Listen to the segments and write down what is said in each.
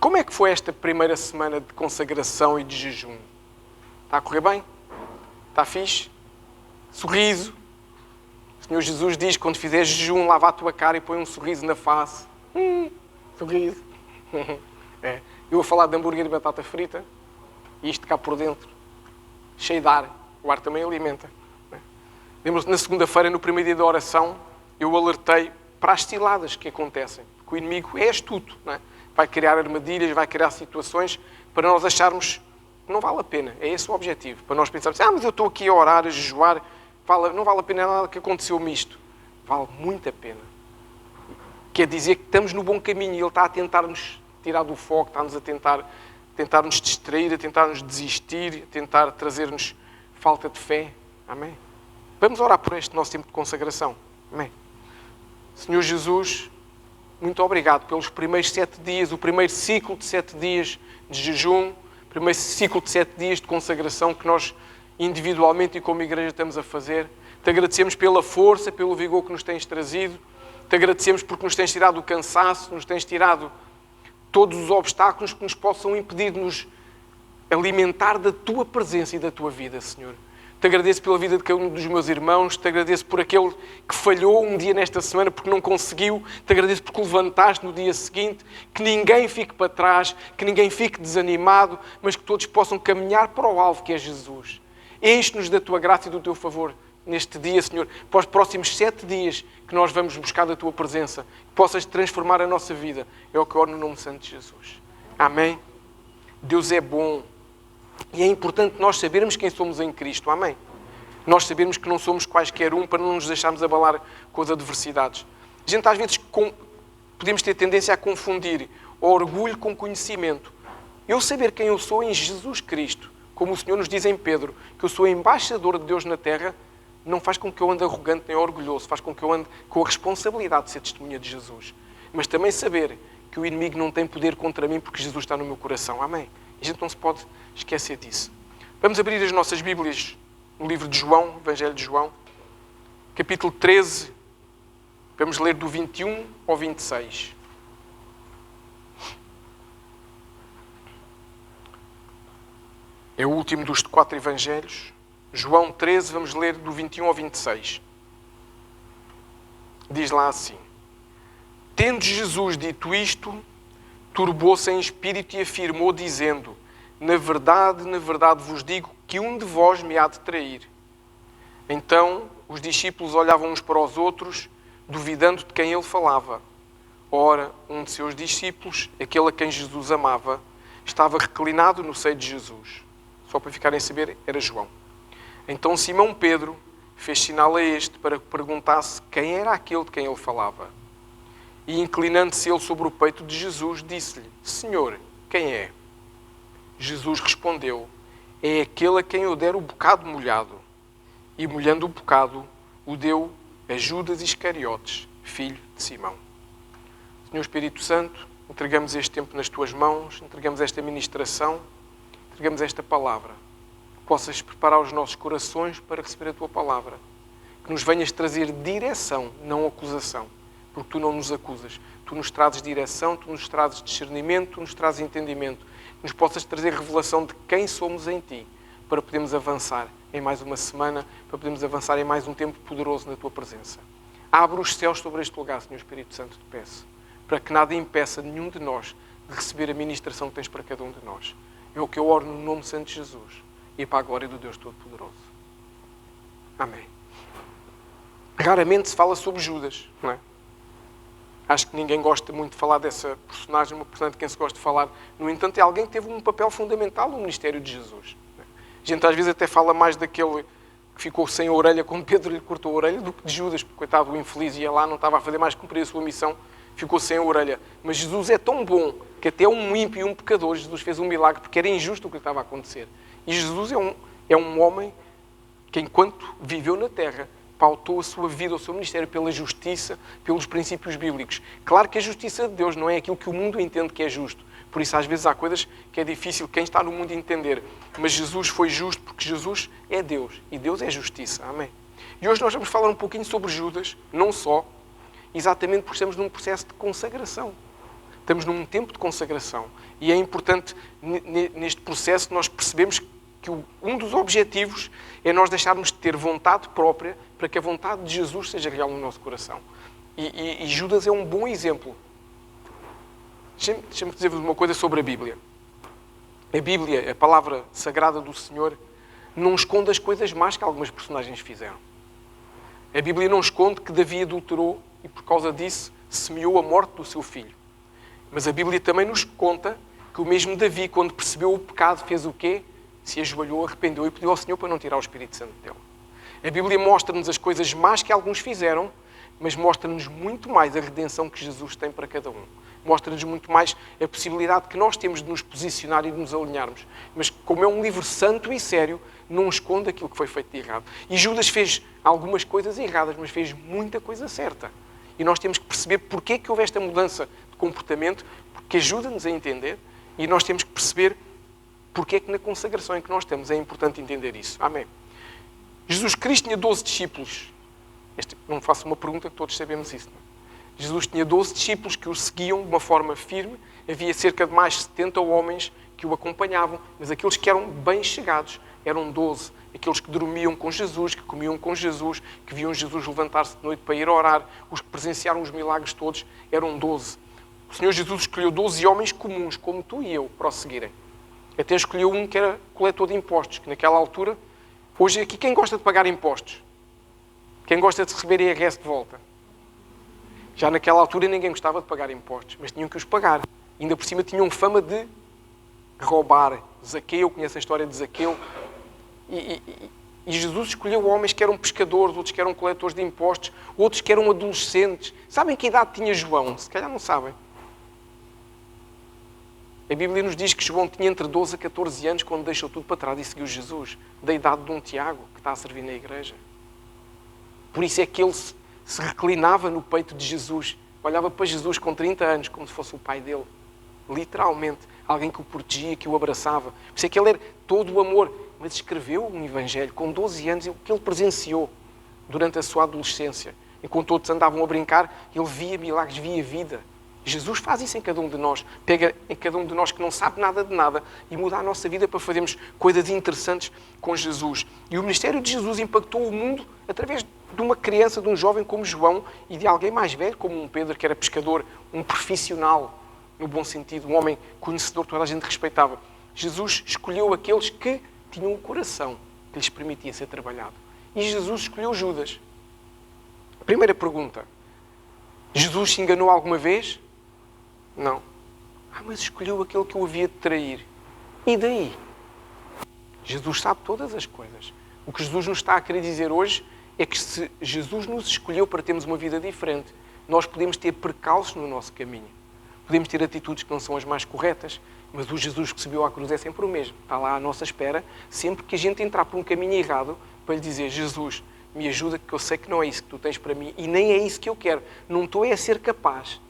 Como é que foi esta primeira semana de consagração e de jejum? Está a correr bem? Está fixe? Sorriso? O Senhor Jesus diz que quando fizeres jejum, lava a tua cara e põe um sorriso na face. Sorriso. É. Eu vou falar de hambúrguer e batata frita e isto cá por dentro, cheio de ar. O ar também alimenta. Lembro-se, na segunda-feira, no primeiro dia da oração, eu alertei para as ciladas que acontecem. Que o inimigo é astuto, não é? Vai criar armadilhas, vai criar situações para nós acharmos que não vale a pena. É esse o objetivo. Para nós pensarmos, mas eu estou aqui a orar, a jejuar, não vale a pena nada que aconteceu-me isto. Vale muito a pena. Quer dizer que estamos no bom caminho e Ele está a tentar-nos tirar do foco, está-nos a tentar nos distrair, a tentar-nos desistir, a tentar trazer-nos falta de fé. Amém? Vamos orar por este nosso tempo de consagração. Amém? Senhor Jesus, muito obrigado pelos primeiros 7 dias, o primeiro ciclo de 7 dias de jejum, o primeiro ciclo de 7 dias de consagração que nós individualmente e como igreja estamos a fazer. Te agradecemos pela força, pelo vigor que nos tens trazido. Te agradecemos porque nos tens tirado o cansaço, nos tens tirado todos os obstáculos que nos possam impedir de nos alimentar da Tua presença e da Tua vida, Senhor. Te agradeço pela vida de cada um dos meus irmãos, te agradeço por aquele que falhou um dia nesta semana porque não conseguiu, te agradeço porque o levantaste no dia seguinte, que ninguém fique para trás, que ninguém fique desanimado, mas que todos possam caminhar para o alvo que é Jesus. Enche-nos da Tua graça e do Teu favor neste dia, Senhor, para os próximos 7 dias que nós vamos buscar da Tua presença, que possas transformar a nossa vida. É o que eu oro no nome santo de Jesus. Amém? Deus é bom. E é importante nós sabermos quem somos em Cristo. Amém? Nós sabermos que não somos quaisquer um para não nos deixarmos abalar com as adversidades. A gente às vezes podemos ter tendência a confundir orgulho com conhecimento. Eu saber quem eu sou em Jesus Cristo, como o Senhor nos diz em Pedro, que eu sou embaixador de Deus na terra, não faz com que eu ande arrogante nem orgulhoso, faz com que eu ande com a responsabilidade de ser testemunha de Jesus. Mas também saber que o inimigo não tem poder contra mim porque Jesus está no meu coração. Amém? A gente não se pode esquecer disso. Vamos abrir as nossas Bíblias no livro de João, Evangelho de João, capítulo 13. Vamos ler do 21 ao 26. É o último dos 4 Evangelhos. João 13, vamos ler do 21 ao 26. Diz lá assim: Tendo Jesus dito isto, turbou-se em espírito e afirmou, dizendo: na verdade vos digo que um de vós me há de trair. Então os discípulos olhavam uns para os outros, duvidando de quem ele falava. Ora, um de seus discípulos, aquele a quem Jesus amava, estava reclinado no seio de Jesus. Só para ficarem a saber, era João. Então Simão Pedro fez sinal a este para que perguntasse quem era aquele de quem ele falava. E inclinando-se ele sobre o peito de Jesus, disse-lhe: Senhor, quem é? Jesus respondeu: é aquele a quem eu der o bocado molhado. E molhando o bocado, o deu a Judas Iscariotes, filho de Simão. Senhor Espírito Santo, entregamos este tempo nas Tuas mãos, entregamos esta ministração, entregamos esta palavra. Que possas preparar os nossos corações para receber a Tua palavra. Que nos venhas trazer direção, não acusação. Porque Tu não nos acusas. Tu nos trazes direção, Tu nos trazes discernimento, Tu nos trazes entendimento. Que nos possas trazer revelação de quem somos em Ti, para podermos avançar em mais uma semana, para podermos avançar em mais um tempo poderoso na Tua presença. Abre os céus sobre este lugar, Senhor Espírito Santo, te peço, para que nada impeça nenhum de nós de receber a ministração que tens para cada um de nós. É o que eu oro no nome santo de Jesus e para a glória do Deus Todo-Poderoso. Amém. Raramente se fala sobre Judas, não é? Acho que ninguém gosta muito de falar dessa personagem, uma personagem de quem se gosta de falar. No entanto, é alguém que teve um papel fundamental no ministério de Jesus. A gente às vezes até fala mais daquele que ficou sem a orelha quando Pedro lhe cortou a orelha do que de Judas, porque coitado, o infeliz ia lá, não estava a fazer mais que cumprir a sua missão, ficou sem a orelha. Mas Jesus é tão bom que até um ímpio e um pecador, Jesus fez um milagre porque era injusto o que lhe estava a acontecer. E Jesus é um homem que, enquanto viveu na terra, pautou a sua vida, o seu ministério pela justiça, pelos princípios bíblicos. Claro que a justiça de Deus não é aquilo que o mundo entende que é justo. Por isso, às vezes, há coisas que é difícil quem está no mundo entender. Mas Jesus foi justo porque Jesus é Deus. E Deus é justiça. Amém? E hoje nós vamos falar um pouquinho sobre Judas, não só, exatamente porque estamos num processo de consagração. Estamos num tempo de consagração. E é importante, neste processo, nós percebemos que um dos objetivos é nós deixarmos de ter vontade própria para que a vontade de Jesus seja real no nosso coração. E Judas é um bom exemplo. Deixa-me dizer-vos uma coisa sobre a Bíblia. A Bíblia, a palavra sagrada do Senhor, não esconde as coisas más que algumas personagens fizeram. A Bíblia não esconde que Davi adulterou e, por causa disso, semeou a morte do seu filho. Mas a Bíblia também nos conta que o mesmo Davi, quando percebeu o pecado, fez o quê? Se ajoelhou, arrependeu e pediu ao Senhor para não tirar o Espírito Santo dele. A Bíblia mostra-nos as coisas más que alguns fizeram, mas mostra-nos muito mais a redenção que Jesus tem para cada um. Mostra-nos muito mais a possibilidade que nós temos de nos posicionar e de nos alinharmos. Mas como é um livro santo e sério, não esconde aquilo que foi feito de errado. E Judas fez algumas coisas erradas, mas fez muita coisa certa. E nós temos que perceber porque é que houve esta mudança de comportamento, porque ajuda-nos a entender, e nós temos que perceber porque é que na consagração em que nós estamos é importante entender isso. Amém. Jesus Cristo tinha 12 discípulos. Não faço uma pergunta, que todos sabemos isso. Não? Jesus tinha 12 discípulos que o seguiam de uma forma firme. Havia cerca de mais de 70 homens que o acompanhavam, mas aqueles que eram bem chegados eram 12. Aqueles que dormiam com Jesus, que comiam com Jesus, que viam Jesus levantar-se de noite para ir orar, os que presenciaram os milagres todos, eram 12. O Senhor Jesus escolheu 12 homens comuns, como tu e eu, para o seguirem. Até escolheu um que era coletor de impostos, que naquela altura... Hoje aqui, quem gosta de pagar impostos? Quem gosta de receber IRS de volta? Já naquela altura ninguém gostava de pagar impostos, mas tinham que os pagar. E ainda por cima tinham fama de roubar. Zaqueu, conhece a história de Zaqueu? E Jesus escolheu homens que eram pescadores, outros que eram coletores de impostos, outros que eram adolescentes. Sabem que idade tinha João? Se calhar não sabem. A Bíblia nos diz que João tinha entre 12 a 14 anos quando deixou tudo para trás e seguiu Jesus, da idade de um Tiago, que está a servir na igreja. Por isso é que ele se reclinava no peito de Jesus, olhava para Jesus com 30 anos, como se fosse o pai dele. Literalmente, alguém que o protegia, que o abraçava. Por isso é que ele era todo o amor, mas escreveu um evangelho com 12 anos, o que ele presenciou durante a sua adolescência. Enquanto outros andavam a brincar, ele via milagres, via vida. Jesus faz isso em cada um de nós. Pega em cada um de nós que não sabe nada de nada e muda a nossa vida para fazermos coisas interessantes com Jesus. E o ministério de Jesus impactou o mundo através de uma criança, de um jovem como João e de alguém mais velho como um Pedro, que era pescador, um profissional, no bom sentido, um homem conhecedor que toda a gente respeitava. Jesus escolheu aqueles que tinham um coração que lhes permitia ser trabalhado. E Jesus escolheu Judas. Primeira pergunta. Jesus se enganou alguma vez? Não. Mas escolheu aquele que o havia de trair. E daí? Jesus sabe todas as coisas. O que Jesus nos está a querer dizer hoje é que se Jesus nos escolheu para termos uma vida diferente, nós podemos ter percalços no nosso caminho. Podemos ter atitudes que não são as mais corretas, mas o Jesus que subiu à cruz é sempre o mesmo. Está lá à nossa espera, sempre que a gente entrar por um caminho errado, para lhe dizer, Jesus, me ajuda, que eu sei que não é isso que tu tens para mim e nem é isso que eu quero. Não estou a ser capaz.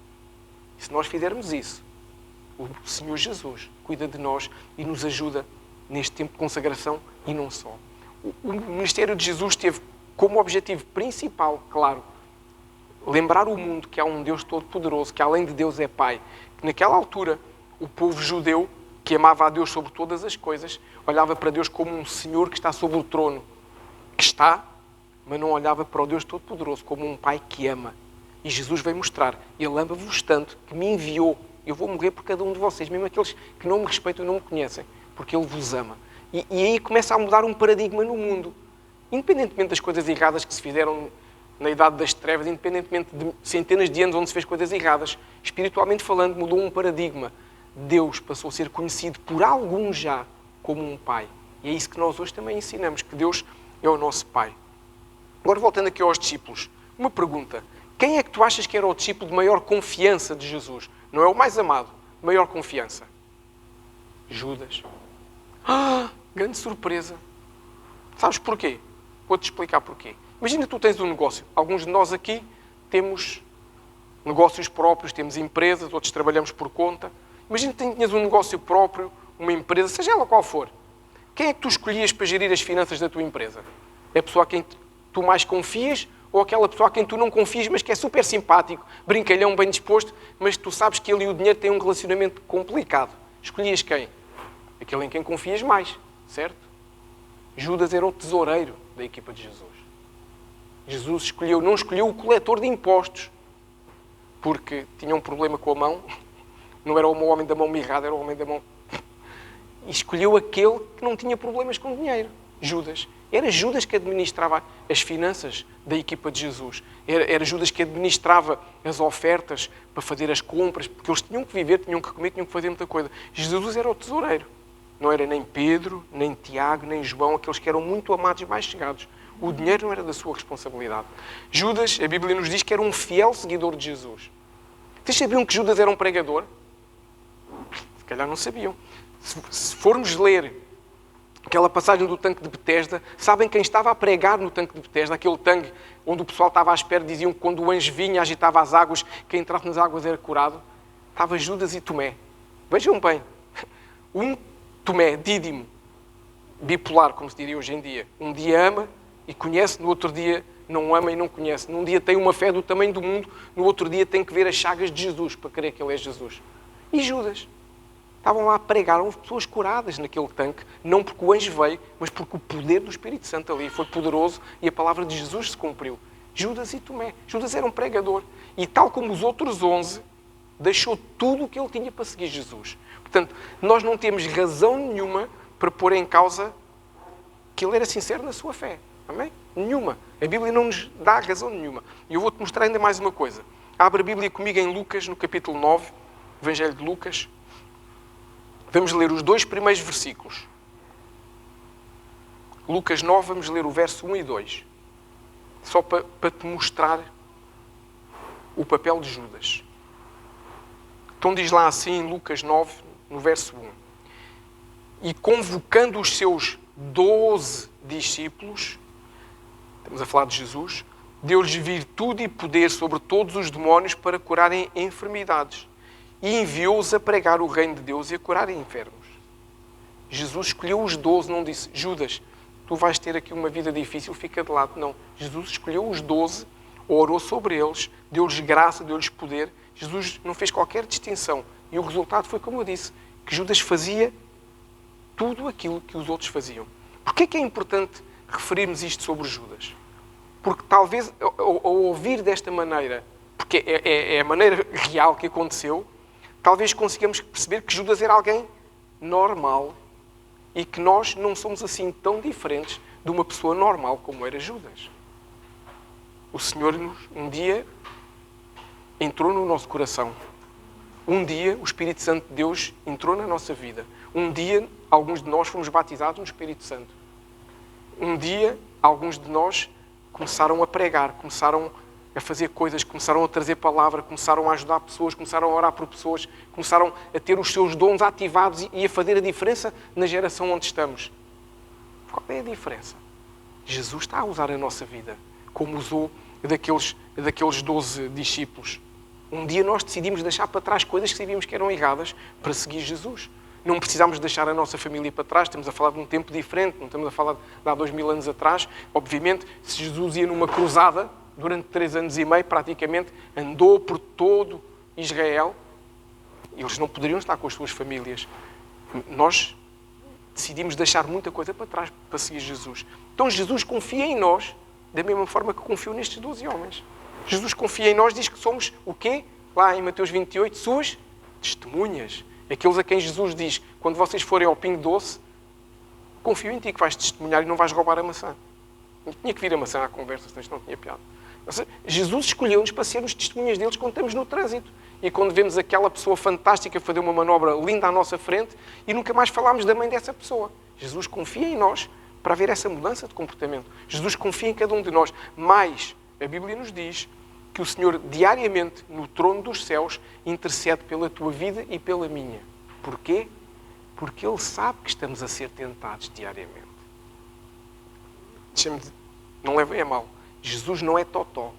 E se nós fizermos isso, o Senhor Jesus cuida de nós e nos ajuda neste tempo de consagração e não só. O ministério de Jesus teve como objetivo principal, claro, lembrar o mundo que há um Deus todo-poderoso, que além de Deus é Pai. Que naquela altura, o povo judeu, que amava a Deus sobre todas as coisas, olhava para Deus como um Senhor que está sobre o trono. Que está, mas não olhava para o Deus todo-poderoso como um Pai que ama. E Jesus veio mostrar, Ele ama-vos tanto, que me enviou. Eu vou morrer por cada um de vocês, mesmo aqueles que não me respeitam e não me conhecem, porque Ele vos ama. E aí começa a mudar um paradigma no mundo. Independentemente das coisas erradas que se fizeram na Idade das Trevas, independentemente de centenas de anos onde se fez coisas erradas, espiritualmente falando, mudou um paradigma. Deus passou a ser conhecido por alguns já como um Pai. E é isso que nós hoje também ensinamos, que Deus é o nosso Pai. Agora, voltando aqui aos discípulos, uma pergunta. Quem é que tu achas que era o discípulo de maior confiança de Jesus? Não é o mais amado, maior confiança. Judas. Grande surpresa. Sabes porquê? Vou-te explicar porquê. Imagina que tu tens um negócio. Alguns de nós aqui temos negócios próprios, temos empresas, outros trabalhamos por conta. Imagina que tinhas um negócio próprio, uma empresa, seja ela qual for. Quem é que tu escolhias para gerir as finanças da tua empresa? É a pessoa a quem tu mais confias ou aquela pessoa a quem tu não confias, mas que é super simpático, brincalhão, bem disposto, mas tu sabes que ele e o dinheiro têm um relacionamento complicado. Escolhias quem? Aquele em quem confias mais, certo? Judas era o tesoureiro da equipa de Jesus. Jesus não escolheu o coletor de impostos, porque tinha um problema com a mão. Não era o homem da mão mirrada, era o homem da mão... E escolheu aquele que não tinha problemas com dinheiro. Judas. Era Judas que administrava as finanças da equipa de Jesus. Era Judas que administrava as ofertas para fazer as compras, porque eles tinham que viver, tinham que comer, tinham que fazer muita coisa. Jesus era o tesoureiro. Não era nem Pedro, nem Tiago, nem João, aqueles que eram muito amados e mais chegados. O dinheiro não era da sua responsabilidade. Judas, a Bíblia nos diz que era um fiel seguidor de Jesus. Vocês sabiam que Judas era um pregador? Se calhar não sabiam. Se formos ler aquela passagem do tanque de Betesda, sabem quem estava a pregar no tanque de Betesda? Aquele tanque onde o pessoal estava à espera, diziam que quando o anjo vinha, agitava as águas, quem entrasse nas águas era curado. Estava Judas e Tomé. Vejam bem. Um Tomé, Dídimo, bipolar, como se diria hoje em dia. Um dia ama e conhece, no outro dia não ama e não conhece. Num dia tem uma fé do tamanho do mundo, no outro dia tem que ver as chagas de Jesus para crer que ele é Jesus. E Judas? Estavam lá a pregar, houve pessoas curadas naquele tanque, não porque o anjo veio, mas porque o poder do Espírito Santo ali foi poderoso e a palavra de Jesus se cumpriu. Judas e Tomé. Judas era um pregador. E tal como os outros 11, deixou tudo o que ele tinha para seguir Jesus. Portanto, nós não temos razão nenhuma para pôr em causa que ele era sincero na sua fé. Amém? Nenhuma. A Bíblia não nos dá razão nenhuma. E eu vou-te mostrar ainda mais uma coisa. Abre a Bíblia comigo em Lucas, no capítulo 9, Evangelho de Lucas. Vamos ler os 2 primeiros versículos. Lucas 9, vamos ler o verso 1 e 2. Só para te mostrar o papel de Judas. Então diz lá assim em Lucas 9, no verso 1. E convocando os seus 12 discípulos, estamos a falar de Jesus, deu-lhes virtude e poder sobre todos os demónios para curarem enfermidades. E enviou-os a pregar o reino de Deus e a curarem enfermos. Jesus escolheu os 12, não disse, Judas, tu vais ter aqui uma vida difícil, fica de lado. Não. Jesus escolheu os 12, orou sobre eles, deu-lhes graça, deu-lhes poder. Jesus não fez qualquer distinção. E o resultado foi, como eu disse, que Judas fazia tudo aquilo que os outros faziam. Porquê é importante referirmos isto sobre Judas? Porque talvez, ao ouvir desta maneira, porque é a maneira real que aconteceu, talvez consigamos perceber que Judas era alguém normal e que nós não somos assim tão diferentes de uma pessoa normal como era Judas. O Senhor um dia entrou no nosso coração. Um dia o Espírito Santo de Deus entrou na nossa vida. Um dia alguns de nós fomos batizados no Espírito Santo. Um dia alguns de nós começaram a pregar, começaram a fazer coisas, começaram a trazer palavra, começaram a ajudar pessoas, começaram a orar por pessoas, começaram a ter os seus dons ativados e a fazer a diferença na geração onde estamos. Qual é a diferença? Jesus está a usar a nossa vida, como usou daqueles 12 discípulos. Um dia nós decidimos deixar para trás coisas que sabíamos que eram erradas para seguir Jesus. Não precisamos deixar a nossa família para trás, estamos a falar de um tempo diferente, não estamos a falar de há 2000 anos atrás. Obviamente, se Jesus ia numa cruzada, durante 3 anos e meio, praticamente, andou por todo Israel, eles não poderiam estar com as suas famílias. Nós decidimos deixar muita coisa para trás para seguir Jesus. Então Jesus confia em nós, da mesma forma que confiou nestes 12 homens. Jesus confia em nós, diz que somos o quê? Lá em Mateus 28, suas testemunhas. Aqueles a quem Jesus diz, quando vocês forem ao Pingo Doce, confio em ti que vais testemunhar e não vais roubar a maçã. Não tinha que vir a maçã à conversa, senão isto não tinha piada. Jesus escolheu-nos para sermos testemunhas deles quando estamos no trânsito. E quando vemos aquela pessoa fantástica fazer uma manobra linda à nossa frente e nunca mais falámos da mãe dessa pessoa. Jesus confia em nós para haver essa mudança de comportamento. Jesus confia em cada um de nós. Mas a Bíblia nos diz que o Senhor diariamente, no trono dos céus, intercede pela tua vida e pela minha. Porquê? Porque Ele sabe que estamos a ser tentados diariamente. Não levem a mal. Jesus não é totó.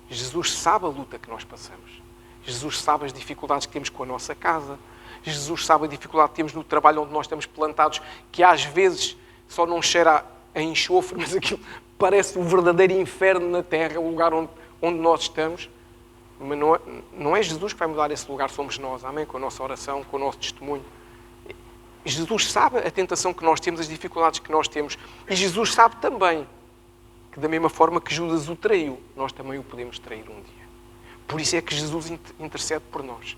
Jesus sabe a luta que nós passamos. Jesus sabe as dificuldades que temos com a nossa casa. Jesus sabe a dificuldade que temos no trabalho onde nós estamos plantados, que às vezes só não cheira a enxofre, mas aquilo parece o verdadeiro inferno na terra, o lugar onde nós estamos. Mas não é Jesus que vai mudar esse lugar, somos nós, amém? Com a nossa oração, com o nosso testemunho. Jesus sabe a tentação que nós temos, as dificuldades que nós temos. E Jesus sabe também que da mesma forma que Judas o traiu, nós também o podemos trair um dia. Por isso é que Jesus intercede por nós.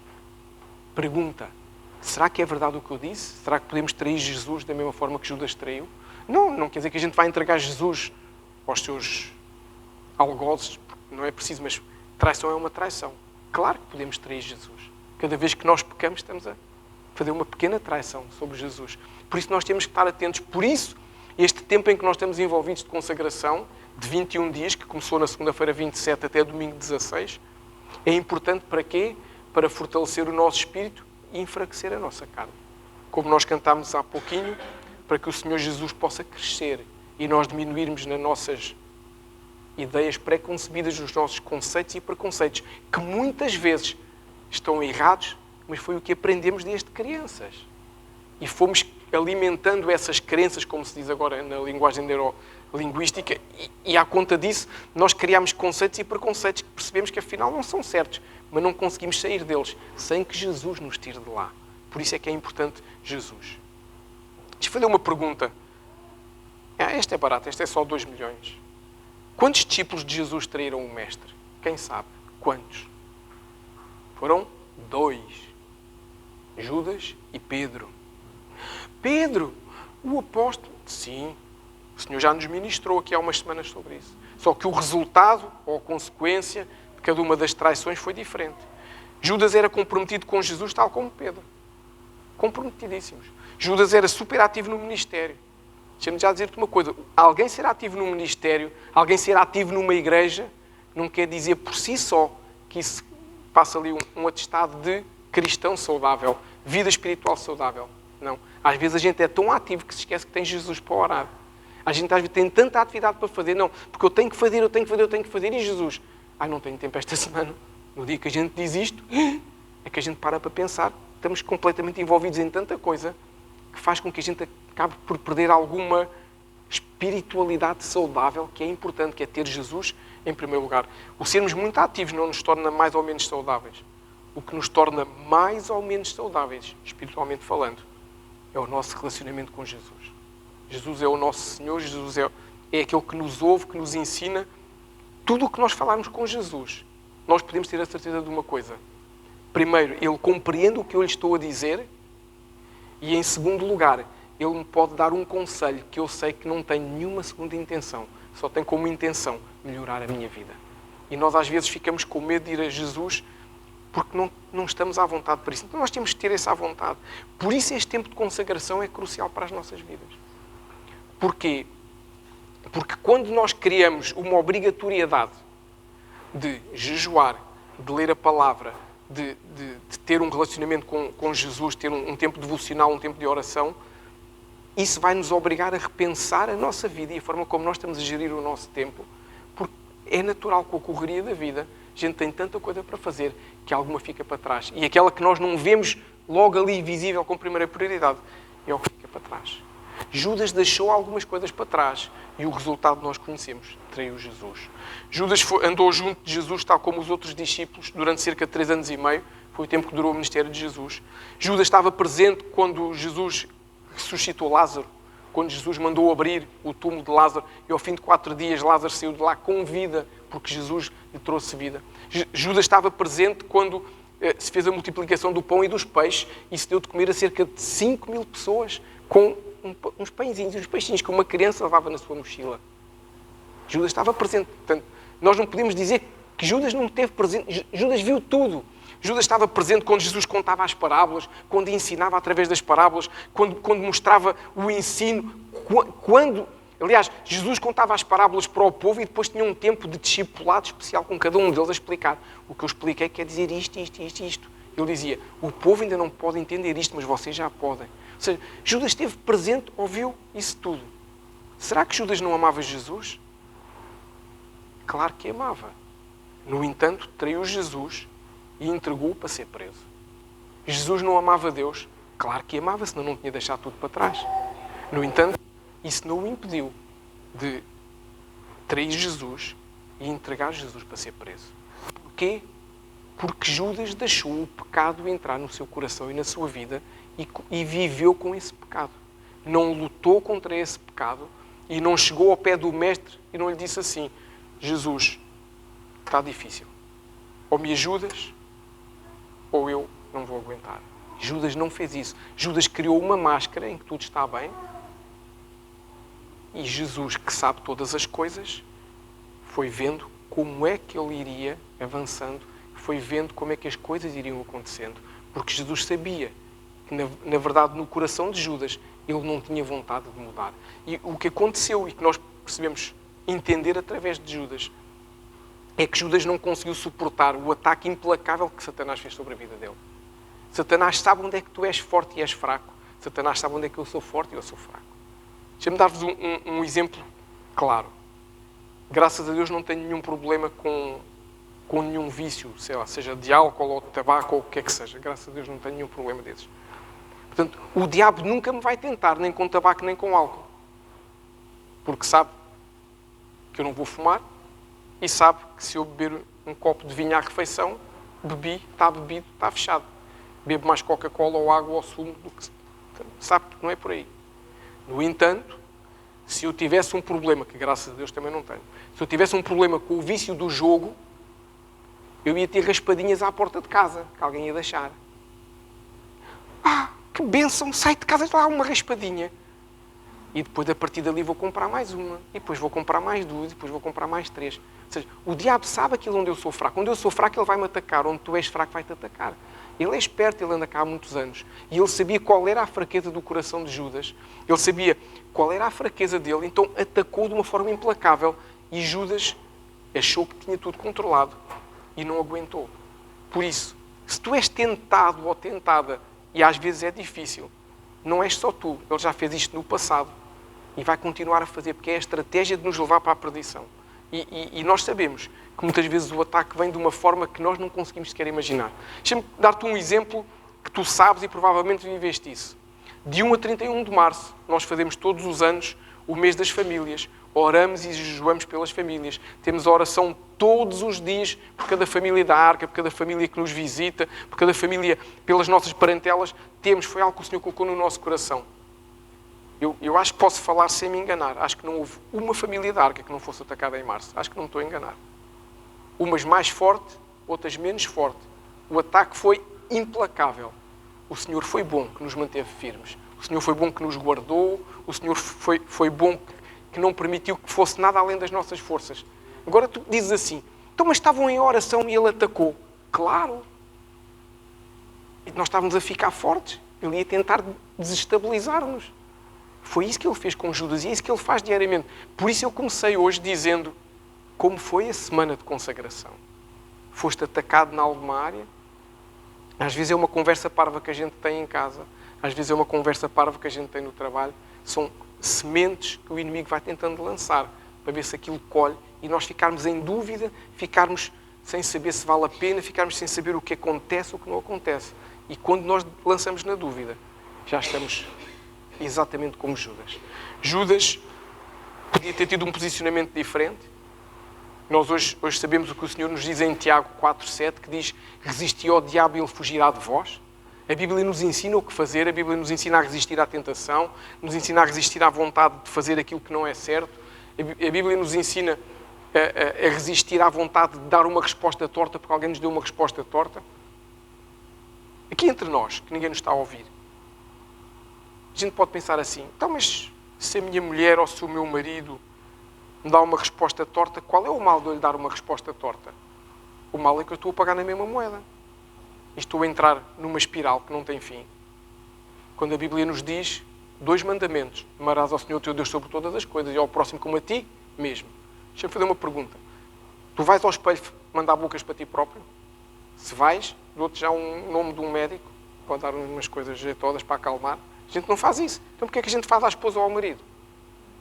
Pergunta, será que é verdade o que eu disse? Será que podemos trair Jesus da mesma forma que Judas traiu? Não quer dizer que a gente vai entregar Jesus aos seus algozes, não é preciso, mas traição é uma traição. Claro que podemos trair Jesus. Cada vez que nós pecamos, estamos a fazer uma pequena traição sobre Jesus. Por isso nós temos que estar atentos. Por isso, este tempo em que nós estamos envolvidos de consagração, de 21 dias, que começou na segunda-feira 27 até domingo 16, é importante para quê? Para fortalecer o nosso espírito e enfraquecer a nossa carne. Como nós cantámos há pouquinho, para que o Senhor Jesus possa crescer e nós diminuirmos nas nossas ideias pré-concebidas, nos nossos conceitos e preconceitos, que muitas vezes estão errados, mas foi o que aprendemos desde crianças. E fomos alimentando essas crenças, como se diz agora na linguagem neurolinguística, e à conta disso nós criamos conceitos e preconceitos que percebemos que afinal não são certos, mas não conseguimos sair deles sem que Jesus nos tire de lá. Por isso é que é importante Jesus. Deixa eu fazer uma pergunta. Esta é barata, esta é só 2 milhões. Quantos discípulos de Jesus traíram o Mestre? Quem sabe? Quantos? Foram 2. Judas e Pedro. Pedro, o apóstolo, sim, o Senhor já nos ministrou aqui há umas semanas sobre isso. Só que o resultado, ou a consequência, de cada uma das traições foi diferente. Judas era comprometido com Jesus tal como Pedro. Comprometidíssimos. Judas era super ativo no ministério. Deixa-me já dizer-te uma coisa. Alguém ser ativo no ministério, alguém ser ativo numa igreja, não quer dizer por si só que isso passa ali um atestado de cristão saudável, vida espiritual saudável. Não. Às vezes a gente é tão ativo que se esquece que tem Jesus para orar. A gente às vezes tem tanta atividade para fazer. Não, porque eu tenho que fazer. E Jesus? Não tenho tempo esta semana. No dia que a gente diz isto, é que a gente para pensar. Estamos completamente envolvidos em tanta coisa que faz com que a gente acabe por perder alguma espiritualidade saudável, que é importante, que é ter Jesus em primeiro lugar. O sermos muito ativos não nos torna mais ou menos saudáveis. O que nos torna mais ou menos saudáveis, espiritualmente falando, é o nosso relacionamento com Jesus. Jesus é o nosso Senhor, Jesus é aquele que nos ouve, que nos ensina. Tudo o que nós falarmos com Jesus, nós podemos ter a certeza de uma coisa. Primeiro, Ele compreende o que eu lhe estou a dizer e, em segundo lugar, Ele me pode dar um conselho que eu sei que não tem nenhuma segunda intenção, só tem como intenção melhorar a minha vida. E nós às vezes ficamos com medo de ir a Jesus porque não estamos à vontade para isso. Então nós temos que ter essa vontade. Por isso este tempo de consagração é crucial para as nossas vidas. Porquê? Porque quando nós criamos uma obrigatoriedade de jejuar, de ler a palavra, de ter um relacionamento com Jesus, ter um tempo devocional, um tempo de oração, isso vai nos obrigar a repensar a nossa vida e a forma como nós estamos a gerir o nosso tempo, porque é natural que com a correria da vida a gente tem tanta coisa para fazer que alguma fica para trás. E aquela que nós não vemos logo ali visível com primeira prioridade é o que fica para trás. Judas deixou algumas coisas para trás e o resultado nós conhecemos, traiu Jesus. Judas andou junto de Jesus, tal como os outros discípulos, durante cerca de 3 anos e meio. Foi o tempo que durou o ministério de Jesus. Judas estava presente quando Jesus ressuscitou Lázaro, quando Jesus mandou abrir o túmulo de Lázaro e ao fim de 4 dias Lázaro saiu de lá com vida, porque Jesus lhe trouxe vida. Judas estava presente quando se fez a multiplicação do pão e dos peixes e se deu de comer a cerca de 5.000 pessoas com uns pãezinhos e uns peixinhos que uma criança levava na sua mochila. Judas estava presente. Portanto, nós não podemos dizer que Judas não esteve presente. Judas viu tudo. Judas estava presente quando Jesus contava as parábolas, quando ensinava através das parábolas, quando mostrava o ensino. Aliás, Jesus contava as parábolas para o povo e depois tinha um tempo de discipulado especial com cada um deles a explicar. O que eu expliquei quer dizer isto. Ele dizia, o povo ainda não pode entender isto, mas vocês já podem. Ou seja, Judas esteve presente, ouviu isso tudo. Será que Judas não amava Jesus? Claro que amava. No entanto, traiu Jesus e entregou-o para ser preso. Jesus não amava Deus? Claro que amava, senão não tinha deixado tudo para trás. No entanto, isso não o impediu de trair Jesus e entregar Jesus para ser preso. Porquê? Porque Judas deixou o pecado entrar no seu coração e na sua vida e viveu com esse pecado. Não lutou contra esse pecado e não chegou ao pé do mestre e não lhe disse assim: Jesus, está difícil. Ou me ajudas, ou eu não vou aguentar. Judas não fez isso. Judas criou uma máscara em que tudo está bem. E Jesus, que sabe todas as coisas, foi vendo como é que ele iria avançando, foi vendo como é que as coisas iriam acontecendo. Porque Jesus sabia que, na verdade, no coração de Judas, ele não tinha vontade de mudar. E o que aconteceu, e que nós percebemos entender através de Judas, é que Judas não conseguiu suportar o ataque implacável que Satanás fez sobre a vida dele. Satanás sabe onde é que tu és forte e és fraco. Satanás sabe onde é que eu sou forte e eu sou fraco. Deixa-me dar-vos um exemplo claro. Graças a Deus não tenho nenhum problema com nenhum vício, sei lá, seja de álcool ou de tabaco ou o que é que seja. Graças a Deus não tenho nenhum problema desses. Portanto, o diabo nunca me vai tentar, nem com tabaco nem com álcool. Porque sabe que eu não vou fumar e sabe que se eu beber um copo de vinho à refeição, bebi, está bebido, está fechado. Bebo mais Coca-Cola ou água ou sumo do que... Sabe que não é por aí. No entanto, se eu tivesse um problema, que graças a Deus também não tenho, se eu tivesse um problema com o vício do jogo, eu ia ter raspadinhas à porta de casa, que alguém ia deixar. Que bênção, sai de casa, lá uma raspadinha. E depois, a partir dali, vou comprar mais uma. E depois vou comprar mais duas. E depois vou comprar mais três. Ou seja, o diabo sabe aquilo onde eu sou fraco. Onde eu sou fraco, ele vai-me atacar. Onde tu és fraco, vai-te atacar. Ele é esperto, ele anda cá há muitos anos. E ele sabia qual era a fraqueza do coração de Judas. Ele sabia qual era a fraqueza dele. Então, atacou de uma forma implacável. E Judas achou que tinha tudo controlado. E não aguentou. Por isso, se tu és tentado ou tentada, e às vezes é difícil, não és só tu. Ele já fez isto no passado. E vai continuar a fazer, porque é a estratégia de nos levar para a perdição. E nós sabemos que muitas vezes o ataque vem de uma forma que nós não conseguimos sequer imaginar. Deixa-me dar-te um exemplo que tu sabes e provavelmente viveste isso. De 1 a 31 de março, nós fazemos todos os anos o mês das famílias. Oramos e jejuamos pelas famílias. Temos a oração todos os dias por cada família da Arca, por cada família que nos visita, por cada família, pelas nossas parentelas. Foi algo que o Senhor colocou no nosso coração. Eu acho que posso falar sem me enganar. Acho que não houve uma família da Arca que não fosse atacada em março. Acho que não me estou a enganar. Umas mais forte, outras menos forte. O ataque foi implacável. O Senhor foi bom que nos manteve firmes. O Senhor foi bom que nos guardou. O Senhor foi bom que não permitiu que fosse nada além das nossas forças. Agora tu dizes assim, então mas estavam em oração e ele atacou. Claro. E nós estávamos a ficar fortes. Ele ia tentar desestabilizar-nos. Foi isso que ele fez com Judas e é isso que ele faz diariamente. Por isso eu comecei hoje dizendo como foi a semana de consagração. Foste atacado em alguma área? Às vezes é uma conversa parva que a gente tem em casa. Às vezes é uma conversa parva que a gente tem no trabalho. São sementes que o inimigo vai tentando lançar para ver se aquilo colhe e nós ficarmos em dúvida, ficarmos sem saber se vale a pena, ficarmos sem saber o que acontece ou o que não acontece. E quando nós lançamos na dúvida, já estamos exatamente como Judas. Judas podia ter tido um posicionamento diferente. Nós hoje sabemos o que o Senhor nos diz em Tiago 4,7, que diz: resisti ao diabo e ele fugirá de vós. A Bíblia nos ensina o que fazer, a Bíblia nos ensina a resistir à tentação, nos ensina a resistir à vontade de fazer aquilo que não é certo. A Bíblia nos ensina a resistir à vontade de dar uma resposta torta porque alguém nos deu uma resposta torta. Aqui entre nós, que ninguém nos está a ouvir, a gente pode pensar assim, então mas se a minha mulher ou se o meu marido me dá uma resposta torta, qual é o mal de eu lhe dar uma resposta torta? O mal é que eu estou a pagar na mesma moeda. E estou a entrar numa espiral que não tem fim. Quando a Bíblia nos diz 2 mandamentos. Amarás ao Senhor teu Deus sobre todas as coisas e ao próximo como a ti mesmo. Deixa-me fazer uma pergunta. Tu vais ao espelho mandar bocas para ti próprio? Se vais, dou-te já um nome de um médico, pode dar umas coisas todas para acalmar. A gente não faz isso. Então porquê é que a gente faz à esposa ou ao marido?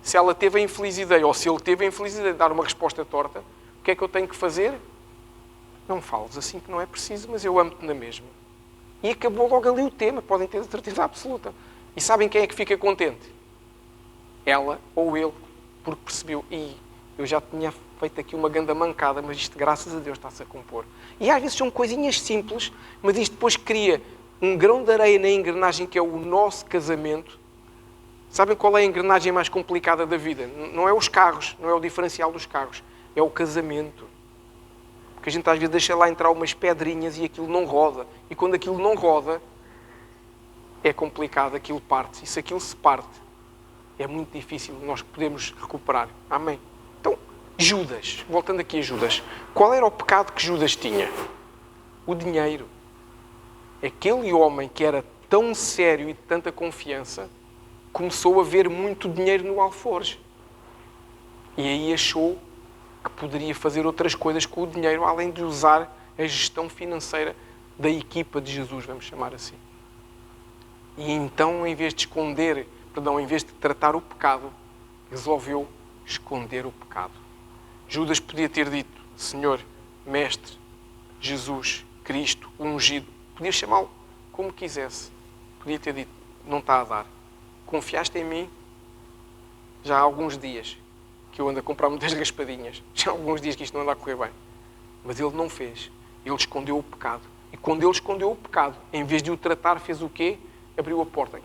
Se ela teve a infeliz ideia ou se ele teve a infeliz ideia de dar uma resposta torta, o que é que eu tenho que fazer? Não fales assim que não é preciso, mas eu amo-te na mesma. E acabou logo ali o tema, podem ter certeza absoluta. E sabem quem é que fica contente? Ela ou ele, porque percebeu, eu já tinha feito aqui uma ganda mancada, mas isto, graças a Deus, está-se a compor. E às vezes são coisinhas simples, mas isto depois cria um grão de areia na engrenagem que é o nosso casamento. Sabem qual é a engrenagem mais complicada da vida? Não é os carros, não é o diferencial dos carros, é o casamento. Porque a gente às vezes deixa lá entrar umas pedrinhas e aquilo não roda. E quando aquilo não roda, é complicado, aquilo parte. E se aquilo se parte, é muito difícil nós podermos recuperar. Amém? Então, Judas, voltando aqui a Judas, qual era o pecado que Judas tinha? O dinheiro. Aquele homem que era tão sério e de tanta confiança, começou a ver muito dinheiro no alforje. E aí achou que poderia fazer outras coisas com o dinheiro, além de usar a gestão financeira da equipa de Jesus, vamos chamar assim. E então, em vez de tratar o pecado, resolveu esconder o pecado. Judas podia ter dito, Senhor, Mestre, Jesus, Cristo, ungido. Podia chamá-lo como quisesse. Podia ter dito, não está a dar. Confiaste em mim já há alguns dias, que eu ando a comprar muitas raspadinhas. Já há alguns dias que isto não anda a correr bem. Mas ele não fez. Ele escondeu o pecado. E quando ele escondeu o pecado, em vez de o tratar, fez o quê? Abriu a porta.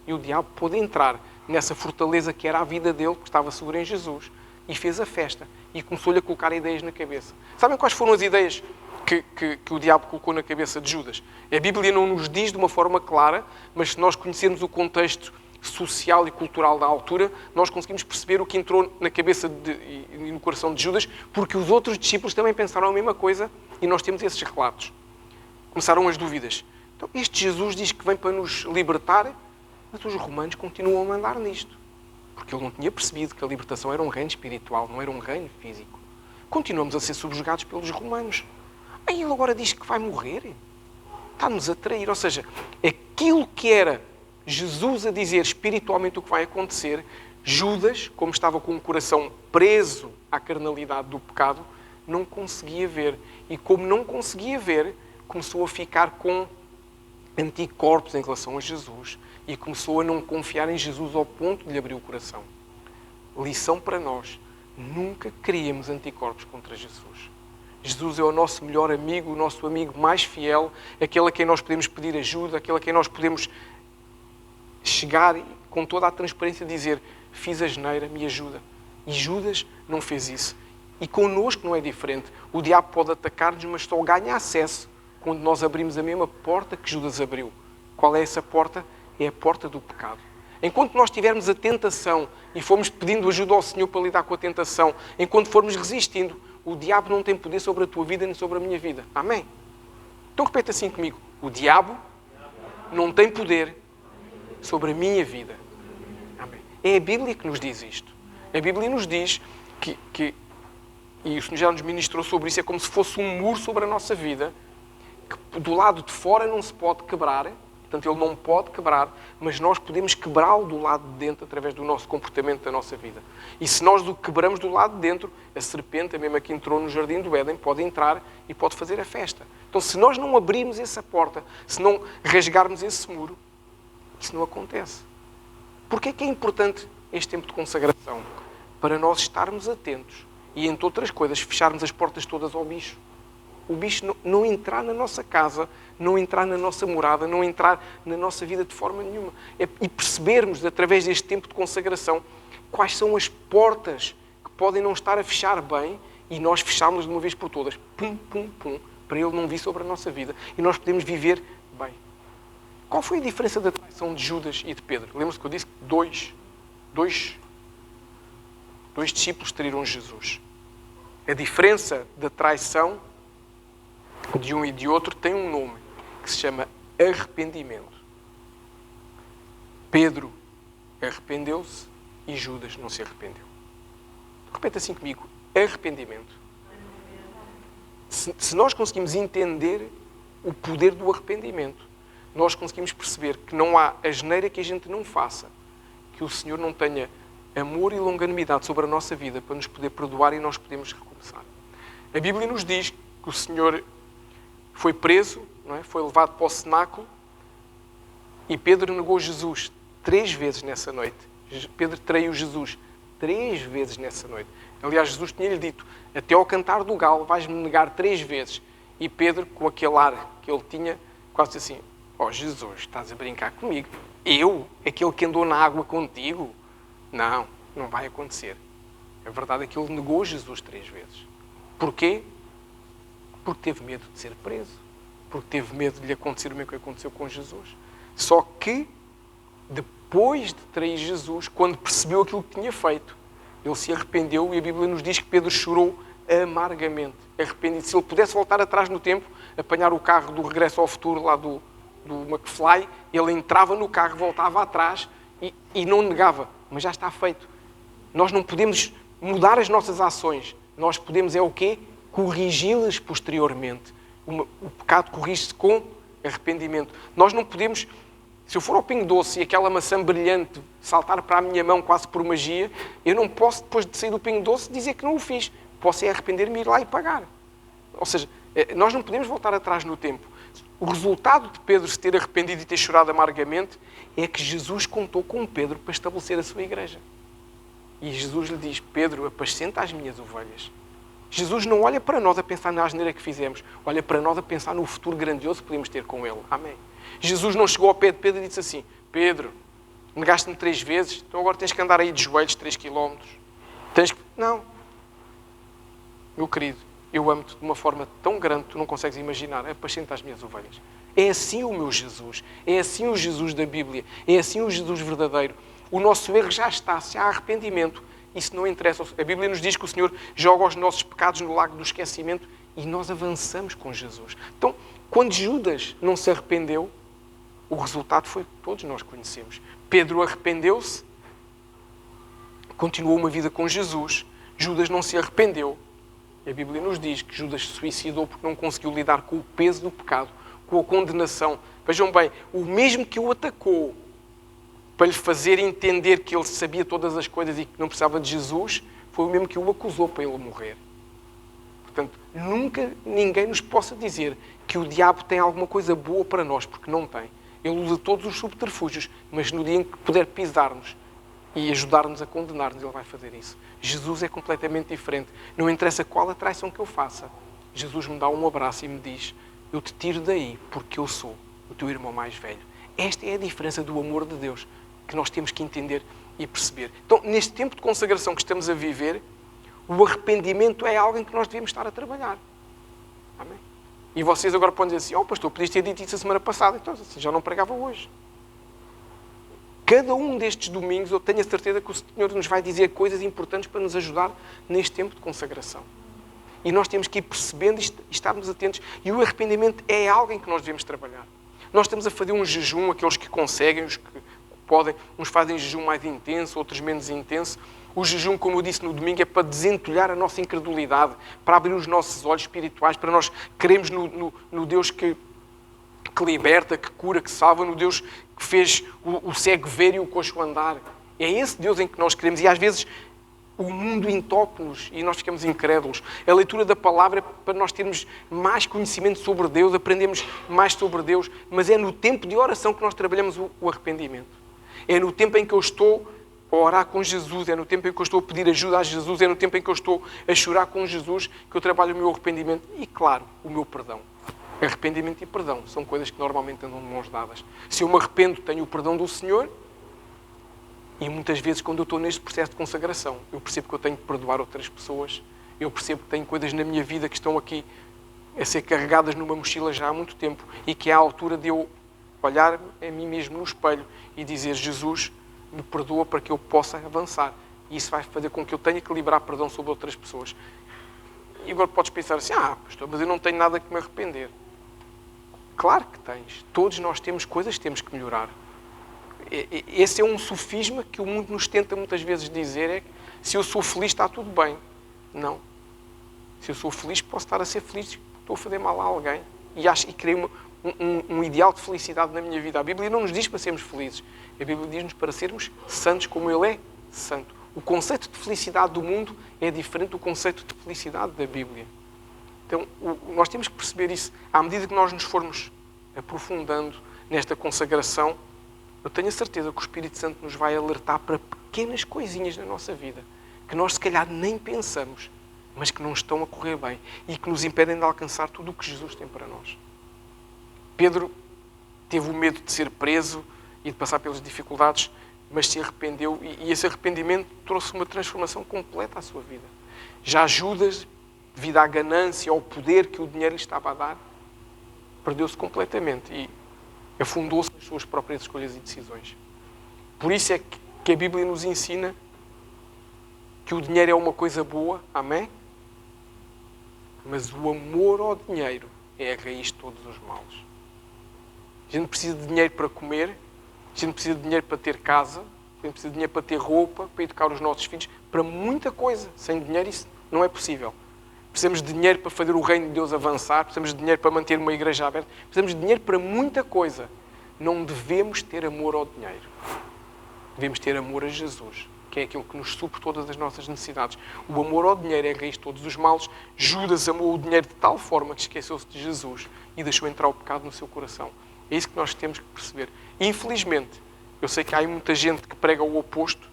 E o diabo pôde entrar nessa fortaleza que era a vida dele, que estava seguro em Jesus, e fez a festa. E começou-lhe a colocar ideias na cabeça. Sabem quais foram as ideias que o diabo colocou na cabeça de Judas? A Bíblia não nos diz de uma forma clara, mas se nós conhecermos o contexto social e cultural da altura, nós conseguimos perceber o que entrou na cabeça e no coração de Judas, porque os outros discípulos também pensaram a mesma coisa e nós temos esses relatos. Começaram as dúvidas. Então, este Jesus diz que vem para nos libertar, mas os romanos continuam a mandar nisto. Porque ele não tinha percebido que a libertação era um reino espiritual, não era um reino físico. Continuamos a ser subjugados pelos romanos. Aí ele agora diz que vai morrer. Está-nos a trair. Ou seja, aquilo que era Jesus a dizer espiritualmente o que vai acontecer, Judas, como estava com o coração preso à carnalidade do pecado, não conseguia ver. E como não conseguia ver, começou a ficar com anticorpos em relação a Jesus e começou a não confiar em Jesus ao ponto de lhe abrir o coração. Lição para nós: nunca criemos anticorpos contra Jesus. Jesus é o nosso melhor amigo, o nosso amigo mais fiel, aquele a quem nós podemos pedir ajuda, aquele a quem nós podemos chegar e, com toda a transparência, dizer: fiz a asneira, me ajuda. E Judas não fez isso. E connosco não é diferente. O diabo pode atacar-nos, mas só ganha acesso quando nós abrimos a mesma porta que Judas abriu. Qual é essa porta? É a porta do pecado. Enquanto nós tivermos a tentação e formos pedindo ajuda ao Senhor para lidar com a tentação, enquanto formos resistindo, o diabo não tem poder sobre a tua vida nem sobre a minha vida. Amém? Então repete assim comigo: o diabo não tem poder sobre a minha vida. Amém. É a Bíblia que nos diz isto. A Bíblia nos diz que e o Senhor já nos ministrou sobre isso, é como se fosse um muro sobre a nossa vida, que do lado de fora não se pode quebrar, portanto ele não pode quebrar, mas nós podemos quebrá-lo do lado de dentro através do nosso comportamento da nossa vida. E se nós o quebramos do lado de dentro, a serpente, a mesma que entrou no jardim do Éden, pode entrar e pode fazer a festa. Então se nós não abrirmos essa porta, se não rasgarmos esse muro, isso não acontece. Porquê é que é importante este tempo de consagração? Para nós estarmos atentos e, entre outras coisas, fecharmos as portas todas ao bicho. O bicho não entrar na nossa casa, não entrar na nossa morada, não entrar na nossa vida de forma nenhuma. E percebermos, através deste tempo de consagração, quais são as portas que podem não estar a fechar bem e nós fechámos-las de uma vez por todas. Pum, pum, pum, para ele não vir sobre a nossa vida. E nós podemos viver bem. Qual foi a diferença da traição de Judas e de Pedro? Lembra-se que eu disse que dois discípulos traíram Jesus. A diferença da traição de um e de outro tem um nome, que se chama arrependimento. Pedro arrependeu-se e Judas não se arrependeu. Repete assim comigo: arrependimento. Se nós conseguimos entender o poder do arrependimento, nós conseguimos perceber que não há asneira que a gente não faça, que o Senhor não tenha amor e longanimidade sobre a nossa vida para nos poder perdoar e nós podemos recomeçar. A Bíblia nos diz que o Senhor foi preso, não é? Foi levado para o cenáculo e Pedro negou Jesus 3 vezes nessa noite. Pedro traiu Jesus 3 vezes nessa noite. Aliás, Jesus tinha-lhe dito, até ao cantar do galo vais-me negar 3 vezes. E Pedro, com aquele ar que ele tinha, quase disse assim, Jesus, estás a brincar comigo? Eu? Aquele que andou na água contigo? Não, não vai acontecer. A verdade é que ele negou Jesus 3 vezes. Porquê? Porque teve medo de ser preso. Porque teve medo de lhe acontecer o mesmo que aconteceu com Jesus. Só que, depois de trair Jesus, quando percebeu aquilo que tinha feito, ele se arrependeu e a Bíblia nos diz que Pedro chorou amargamente. Arrependido. Se ele pudesse voltar atrás no tempo, apanhar o carro do regresso ao futuro lá do McFly, ele entrava no carro, voltava atrás e não negava. Mas já está feito. Nós não podemos mudar as nossas ações. Nós podemos, é o quê? Corrigi-las posteriormente. O pecado corrige-se com arrependimento. Nós não podemos, se eu for ao Pingo Doce e aquela maçã brilhante saltar para a minha mão quase por magia, eu não posso, depois de sair do Pingo Doce, dizer que não o fiz. Posso é arrepender-me e ir lá e pagar. Ou seja, nós não podemos voltar atrás no tempo. O resultado de Pedro se ter arrependido e ter chorado amargamente é que Jesus contou com Pedro para estabelecer a sua igreja. E Jesus lhe diz, Pedro, apascenta as minhas ovelhas. Jesus não olha para nós a pensar na asneira que fizemos, olha para nós a pensar no futuro grandioso que podemos ter com Ele. Amém. Jesus não chegou ao pé de Pedro e disse assim, Pedro, negaste-me 3 vezes, então agora tens que andar aí de joelhos 3 quilómetros. Não. Meu querido, eu amo-te de uma forma tão grande que tu não consegues imaginar. Apascenta as minhas ovelhas. É assim o meu Jesus. É assim o Jesus da Bíblia. É assim o Jesus verdadeiro. O nosso erro já está. Se há arrependimento, isso não interessa. A Bíblia nos diz que o Senhor joga os nossos pecados no lago do esquecimento e nós avançamos com Jesus. Então, quando Judas não se arrependeu, o resultado foi que todos nós conhecemos. Pedro arrependeu-se, continuou uma vida com Jesus. Judas não se arrependeu. A Bíblia nos diz que Judas se suicidou porque não conseguiu lidar com o peso do pecado, com a condenação. Vejam bem, o mesmo que o atacou para lhe fazer entender que ele sabia todas as coisas e que não precisava de Jesus, foi o mesmo que o acusou para ele morrer. Portanto, nunca ninguém nos possa dizer que o diabo tem alguma coisa boa para nós, porque não tem. Ele usa todos os subterfúgios, mas no dia em que puder pisar-nos e ajudar-nos a condenar-nos, ele vai fazer isso. Jesus é completamente diferente. Não interessa qual a traição que eu faça. Jesus me dá um abraço e me diz, eu te tiro daí porque eu sou o teu irmão mais velho. Esta é a diferença do amor de Deus que nós temos que entender e perceber. Então, neste tempo de consagração que estamos a viver, o arrependimento é algo em que nós devemos estar a trabalhar. Amém? E vocês agora podem dizer assim, pastor, podias ter dito isso a semana passada, então assim, já não pregava hoje. Cada um destes domingos eu tenho a certeza que o Senhor nos vai dizer coisas importantes para nos ajudar neste tempo de consagração. E nós temos que ir percebendo e estarmos atentos. E o arrependimento é algo em que nós devemos trabalhar. Nós estamos a fazer um jejum, aqueles que conseguem, os que podem, uns fazem jejum mais intenso, outros menos intenso. O jejum, como eu disse no domingo, é para desentulhar a nossa incredulidade, para abrir os nossos olhos espirituais, para nós crermos no Deus que liberta, que cura, que salva, no Deus que fez o cego ver e o coxo andar. É esse Deus em que nós queremos. E às vezes o mundo entope-nos e nós ficamos incrédulos. A leitura da palavra é para nós termos mais conhecimento sobre Deus, aprendemos mais sobre Deus, mas é no tempo de oração que nós trabalhamos o arrependimento. É no tempo em que eu estou a orar com Jesus, é no tempo em que eu estou a pedir ajuda a Jesus, é no tempo em que eu estou a chorar com Jesus que eu trabalho o meu arrependimento e, claro, o meu perdão. Arrependimento e perdão são coisas que normalmente andam de mãos dadas. Se eu me arrependo, tenho o perdão do Senhor e muitas vezes quando eu estou neste processo de consagração, eu percebo que eu tenho que perdoar outras pessoas, eu percebo que tenho coisas na minha vida que estão aqui a ser carregadas numa mochila já há muito tempo e que é a altura de eu olhar a mim mesmo no espelho e dizer, Jesus, me perdoa para que eu possa avançar. E isso vai fazer com que eu tenha que liberar perdão sobre outras pessoas. E agora podes pensar assim, pastor, mas eu não tenho nada que me arrepender. Claro que tens. Todos nós temos coisas que temos que melhorar. Esse é um sofisma que o mundo nos tenta muitas vezes dizer, é que se eu sou feliz está tudo bem. Não. Se eu sou feliz, posso estar a ser feliz porque estou a fazer mal a alguém. E criei um ideal de felicidade na minha vida. A Bíblia não nos diz para sermos felizes. A Bíblia diz-nos para sermos santos como Ele é santo. O conceito de felicidade do mundo é diferente do conceito de felicidade da Bíblia. Então, nós temos que perceber isso. À medida que nós nos formos aprofundando nesta consagração, eu tenho a certeza que o Espírito Santo nos vai alertar para pequenas coisinhas na nossa vida que nós se calhar nem pensamos, mas que não estão a correr bem e que nos impedem de alcançar tudo o que Jesus tem para nós. Pedro teve o medo de ser preso e de passar pelas dificuldades, mas se arrependeu e esse arrependimento trouxe uma transformação completa à sua vida. Já Judas, devido à ganância, ao poder que o dinheiro lhe estava a dar, perdeu-se completamente e afundou-se nas suas próprias escolhas e decisões. Por isso é que a Bíblia nos ensina que o dinheiro é uma coisa boa, amém? Mas o amor ao dinheiro é a raiz de todos os males. A gente precisa de dinheiro para comer, a gente precisa de dinheiro para ter casa, a gente precisa de dinheiro para ter roupa, para educar os nossos filhos, para muita coisa. Sem dinheiro isso não é possível. Precisamos de dinheiro para fazer o reino de Deus avançar, precisamos de dinheiro para manter uma igreja aberta, precisamos de dinheiro para muita coisa. Não devemos ter amor ao dinheiro. Devemos ter amor a Jesus, que é aquele que nos supre todas as nossas necessidades. O amor ao dinheiro é a raiz de todos os males. Judas amou o dinheiro de tal forma que esqueceu-se de Jesus e deixou entrar o pecado no seu coração. É isso que nós temos que perceber. Infelizmente, eu sei que há muita gente que prega o oposto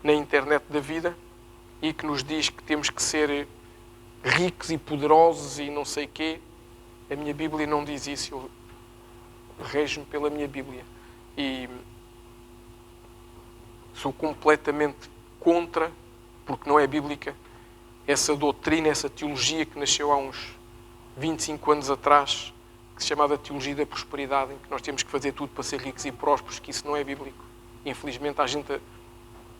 na internet da vida e que nos diz que temos que ser ricos e poderosos e não sei quê. A minha Bíblia não diz isso. Eu rejo-me pela minha Bíblia. E sou completamente contra, porque não é bíblica, essa doutrina, essa teologia que nasceu há uns 25 anos atrás, que se chamava Teologia da Prosperidade, em que nós temos que fazer tudo para ser ricos e prósperos, que isso não é bíblico. Infelizmente, há gente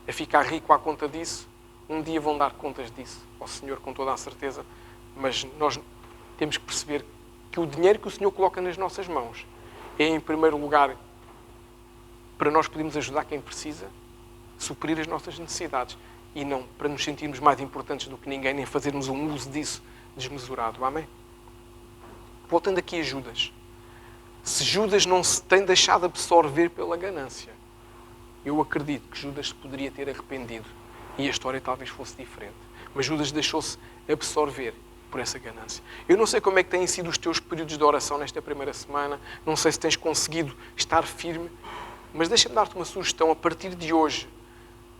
a ficar rico à conta disso. Um dia vão dar contas disso ao Senhor, com toda a certeza. Mas nós temos que perceber que o dinheiro que o Senhor coloca nas nossas mãos é, em primeiro lugar, para nós podermos ajudar quem precisa, suprir as nossas necessidades, e não para nos sentirmos mais importantes do que ninguém, nem fazermos um uso disso desmesurado. Amém? Voltando aqui a Judas. Se Judas não se tem deixado absorver pela ganância, eu acredito que Judas se poderia ter arrependido e a história talvez fosse diferente. Mas Judas deixou-se absorver por essa ganância. Eu não sei como é que têm sido os teus períodos de oração nesta primeira semana, não sei se tens conseguido estar firme, mas deixa-me dar-te uma sugestão. A partir de hoje,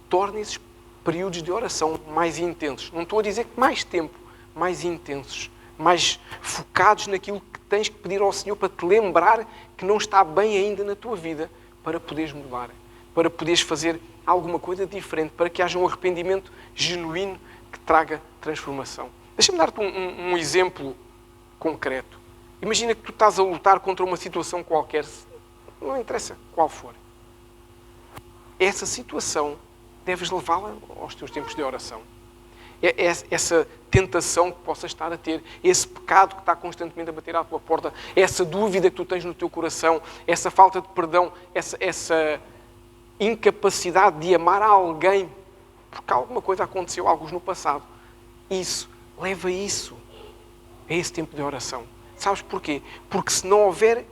torne esses períodos de oração mais intensos. Não estou a dizer que mais tempo, mais intensos, mais focados naquilo que tens que pedir ao Senhor para te lembrar que não está bem ainda na tua vida, para poderes mudar, para poderes fazer alguma coisa diferente, para que haja um arrependimento genuíno que traga transformação. Deixa-me dar-te um exemplo concreto. Imagina que tu estás a lutar contra uma situação qualquer, não interessa qual for. Essa situação deves levá-la aos teus tempos de oração. Essa tentação que possas estar a ter, esse pecado que está constantemente a bater à tua porta, essa dúvida que tu tens no teu coração, essa falta de perdão, essa incapacidade de amar a alguém porque alguma coisa aconteceu, alguns no passado. Leva isso a esse tempo de oração. Sabes porquê? Porque se não houver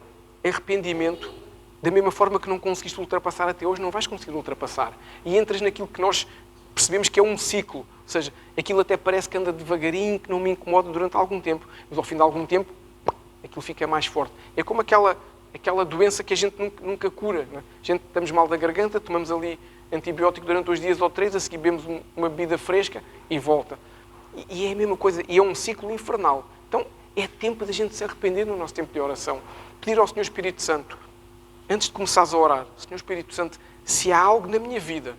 arrependimento, da mesma forma que não conseguiste ultrapassar até hoje, não vais conseguir ultrapassar. E entras naquilo que nós percebemos que é um ciclo. Ou seja, aquilo até parece que anda devagarinho, que não me incomoda durante algum tempo. Mas ao fim de algum tempo, aquilo fica mais forte. É como aquela doença que a gente nunca cura. Não é? A gente estamos mal da garganta, tomamos ali antibiótico durante 2 dias ou 3, a seguir bebemos uma bebida fresca e volta. E é a mesma coisa. E é um ciclo infernal. Então, é tempo da gente se arrepender no nosso tempo de oração. Pedir ao Senhor Espírito Santo, antes de começares a orar, Senhor Espírito Santo, se há algo na minha vida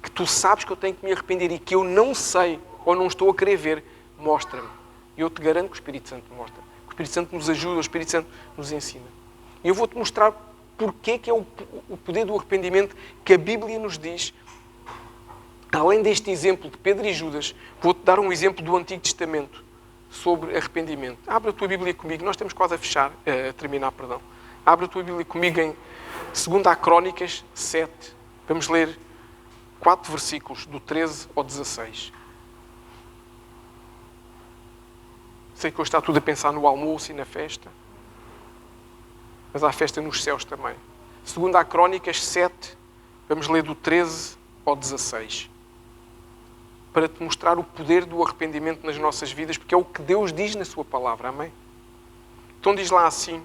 que tu sabes que eu tenho que me arrepender e que eu não sei ou não estou a querer ver, mostra-me. E eu te garanto que o Espírito Santo mostra. Que o Espírito Santo nos ajuda, o Espírito Santo nos ensina. E eu vou-te mostrar porque que é o poder do arrependimento que a Bíblia nos diz. Além deste exemplo de Pedro e Judas, vou-te dar um exemplo do Antigo Testamento sobre arrependimento. Abre a tua Bíblia comigo, nós estamos quase a terminar. Abre a tua Bíblia comigo em 2 Crónicas 7. Vamos ler 4 versículos, do 13 ao 16. Sei que hoje está tudo a pensar no almoço e na festa, mas há festa nos céus também. 2 Crónicas 7, vamos ler do 13 ao 16. Para te mostrar o poder do arrependimento nas nossas vidas, porque é o que Deus diz na sua palavra. Amém? Então diz lá assim,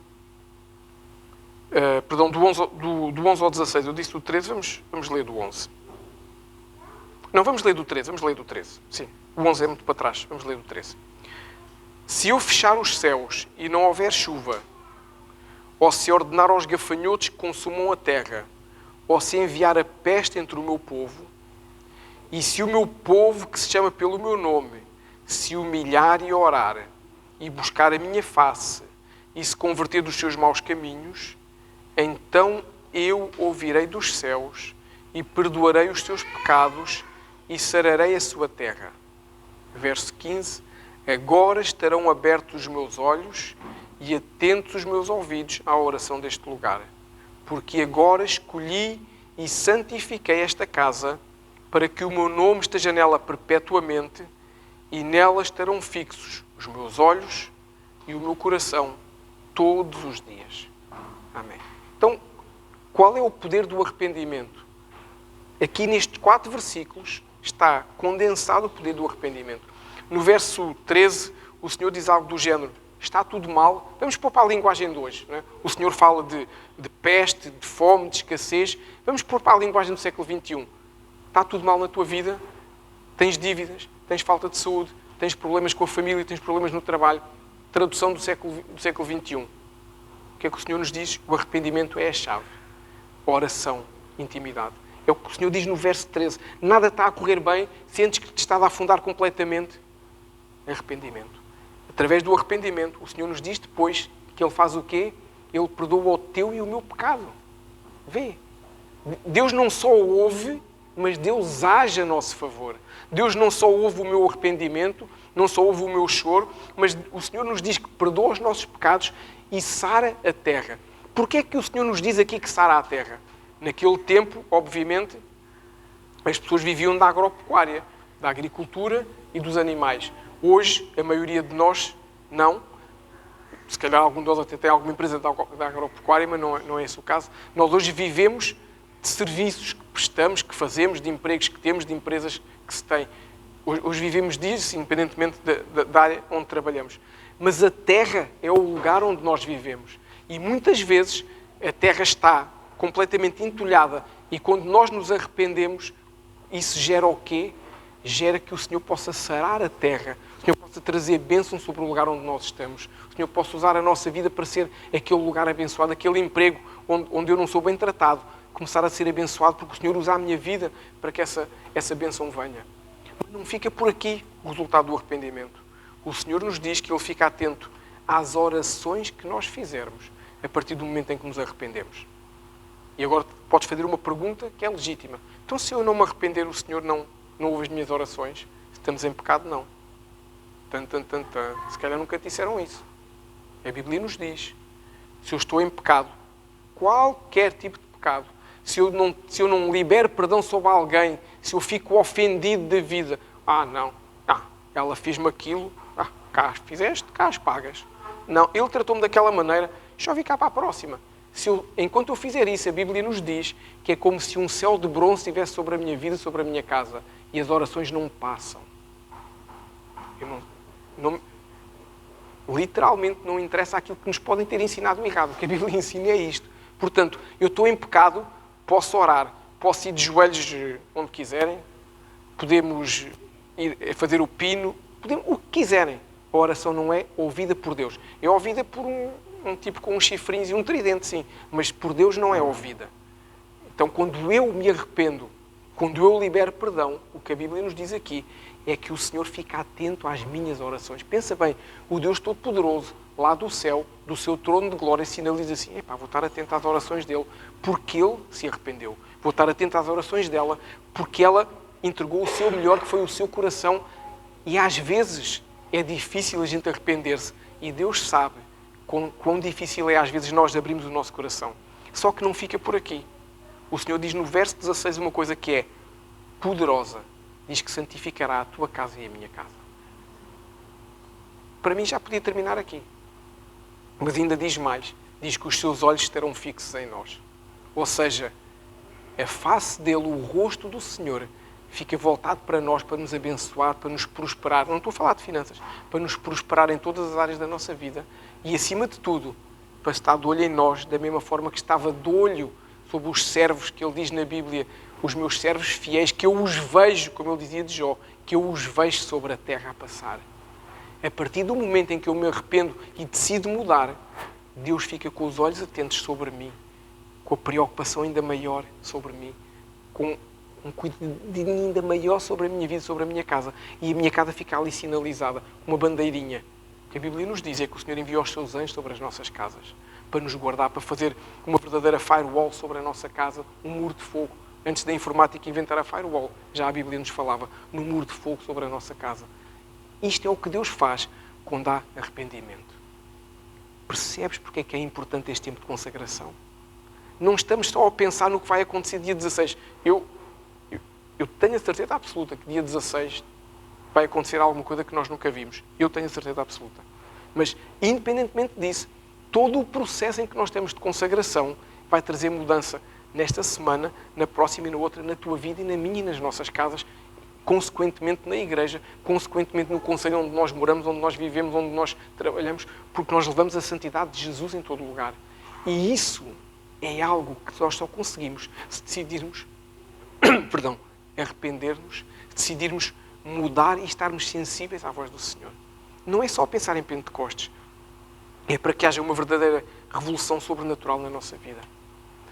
do 11 ao 16, eu disse do 13, vamos ler do 11. Não, vamos ler do 13. Sim, o 11 é muito para trás. Vamos ler do 13. Se eu fechar os céus e não houver chuva, ou se ordenar aos gafanhotos que consumam a terra, ou se enviar a peste entre o meu povo, e se o meu povo, que se chama pelo meu nome, se humilhar e orar, e buscar a minha face, e se converter dos seus maus caminhos, então eu ouvirei dos céus, e perdoarei os seus pecados, e sararei a sua terra. Verso 15. Agora estarão abertos os meus olhos, e atentos os meus ouvidos à oração deste lugar. Porque agora escolhi e santifiquei esta casa, para que o meu nome esteja nela perpetuamente, e nela estarão fixos os meus olhos e o meu coração todos os dias. Amém. Então, qual é o poder do arrependimento? Aqui nestes 4 versículos está condensado o poder do arrependimento. No verso 13, o Senhor diz algo do género: está tudo mal. Vamos pôr para a linguagem de hoje. Não é? O Senhor fala de peste, de fome, de escassez. Vamos pôr para a linguagem do século XXI. Está tudo mal na tua vida? Tens dívidas? Tens falta de saúde? Tens problemas com a família? Tens problemas no trabalho? Tradução do século XXI. O que é que o Senhor nos diz? O arrependimento é a chave. Oração, intimidade. É o que o Senhor diz no verso 13. Nada está a correr bem, sentes que te está a afundar completamente. Arrependimento. Através do arrependimento, o Senhor nos diz depois que Ele faz o quê? Ele perdoa o teu e o meu pecado. Vê. Deus não só ouve, mas Deus age a nosso favor. Deus não só ouve o meu arrependimento, não só ouve o meu choro, mas o Senhor nos diz que perdoa os nossos pecados e sara a terra. Porquê é que o Senhor nos diz aqui que sara a terra? Naquele tempo, obviamente, as pessoas viviam da agropecuária, da agricultura e dos animais. Hoje, a maioria de nós não. Se calhar algum de nós até tem alguma empresa da agropecuária, mas não é esse o caso. Nós hoje vivemos de serviços que prestamos, que fazemos, de empregos que temos, de empresas que se têm. Hoje vivemos disso, independentemente da área onde trabalhamos. Mas a terra é o lugar onde nós vivemos. E muitas vezes a terra está completamente entulhada. E quando nós nos arrependemos, isso gera o quê? Gera que o Senhor possa sarar a terra. O Senhor possa trazer bênção sobre o lugar onde nós estamos. O Senhor possa usar a nossa vida para ser aquele lugar abençoado, aquele emprego onde eu não sou bem tratado. Começar a ser abençoado porque o Senhor usa a minha vida para que essa bênção venha. Mas não fica por aqui o resultado do arrependimento. O Senhor nos diz que Ele fica atento às orações que nós fizermos a partir do momento em que nos arrependemos. E agora podes fazer uma pergunta que é legítima. Então, se eu não me arrepender, o Senhor não ouve as minhas orações? Estamos em pecado? Não. Se calhar nunca te disseram isso. A Bíblia nos diz. Se eu estou em pecado, qualquer tipo de pecado, se eu não libero perdão sobre alguém, se eu fico ofendido da vida, ela fez-me aquilo, cá fizeste, cá as pagas. Não, ele tratou-me daquela maneira, deixa eu vir cá para a próxima. Enquanto eu fizer isso, a Bíblia nos diz que é como se um céu de bronze estivesse sobre a minha vida, sobre a minha casa, e as orações não passam. Literalmente não interessa aquilo que nos podem ter ensinado errado. O que a Bíblia ensina é isto. Portanto, eu estou em pecado, posso orar, posso ir de joelhos onde quiserem, podemos ir fazer o pino, o que quiserem. A oração não é ouvida por Deus. É ouvida por um tipo com uns chifrinhos e um tridente, sim. Mas por Deus não é ouvida. Então, quando eu me arrependo, quando eu libero perdão, o que a Bíblia nos diz aqui é que o Senhor fica atento às minhas orações. Pensa bem, o Deus Todo-Poderoso, lá do céu, do seu trono de glória, sinaliza assim: vou estar atento às orações dele, porque ele se arrependeu. Vou estar atento às orações dela, porque ela entregou o seu melhor, que foi o seu coração. E às vezes é difícil a gente arrepender-se. E Deus sabe quão difícil é às vezes nós abrirmos o nosso coração. Só que não fica por aqui. O Senhor diz no verso 16 uma coisa que é poderosa. Diz que santificará a tua casa e a minha casa. Para mim já podia terminar aqui. Mas ainda diz mais. Diz que os seus olhos estarão fixos em nós. Ou seja, a face dele, o rosto do Senhor, fica voltado para nós, para nos abençoar, para nos prosperar. Não estou a falar de finanças. Para nos prosperar em todas as áreas da nossa vida. E, acima de tudo, para estar de olho em nós, da mesma forma que estava de olho sobre os servos que ele diz na Bíblia, os meus servos fiéis, que eu os vejo, como ele dizia de Jó, que eu os vejo sobre a terra a passar. A partir do momento em que eu me arrependo e decido mudar, Deus fica com os olhos atentos sobre mim, com a preocupação ainda maior sobre mim, com um cuidadinho ainda maior sobre a minha vida, sobre a minha casa. E a minha casa fica ali sinalizada, com uma bandeirinha. O que a Bíblia nos diz é que o Senhor enviou os seus anjos sobre as nossas casas, para nos guardar, para fazer uma verdadeira firewall sobre a nossa casa, um muro de fogo. Antes da informática inventar a firewall, já a Bíblia nos falava num muro de fogo sobre a nossa casa. Isto é o que Deus faz quando há arrependimento. Percebes porque é que é importante este tempo de consagração? Não estamos só a pensar no que vai acontecer dia 16. Eu tenho a certeza absoluta que dia 16 vai acontecer alguma coisa que nós nunca vimos. Eu tenho a certeza absoluta. Mas, independentemente disso, todo o processo em que nós temos de consagração vai trazer mudança nesta semana, na próxima e na outra, na tua vida e na minha e nas nossas casas, consequentemente na igreja, consequentemente no concelho onde nós moramos, onde nós vivemos, onde nós trabalhamos, porque nós levamos a santidade de Jesus em todo lugar. E isso é algo que nós só conseguimos se decidirmos, arrepender-nos, decidirmos mudar e estarmos sensíveis à voz do Senhor. Não é só pensar em Pentecostes, é para que haja uma verdadeira revolução sobrenatural na nossa vida.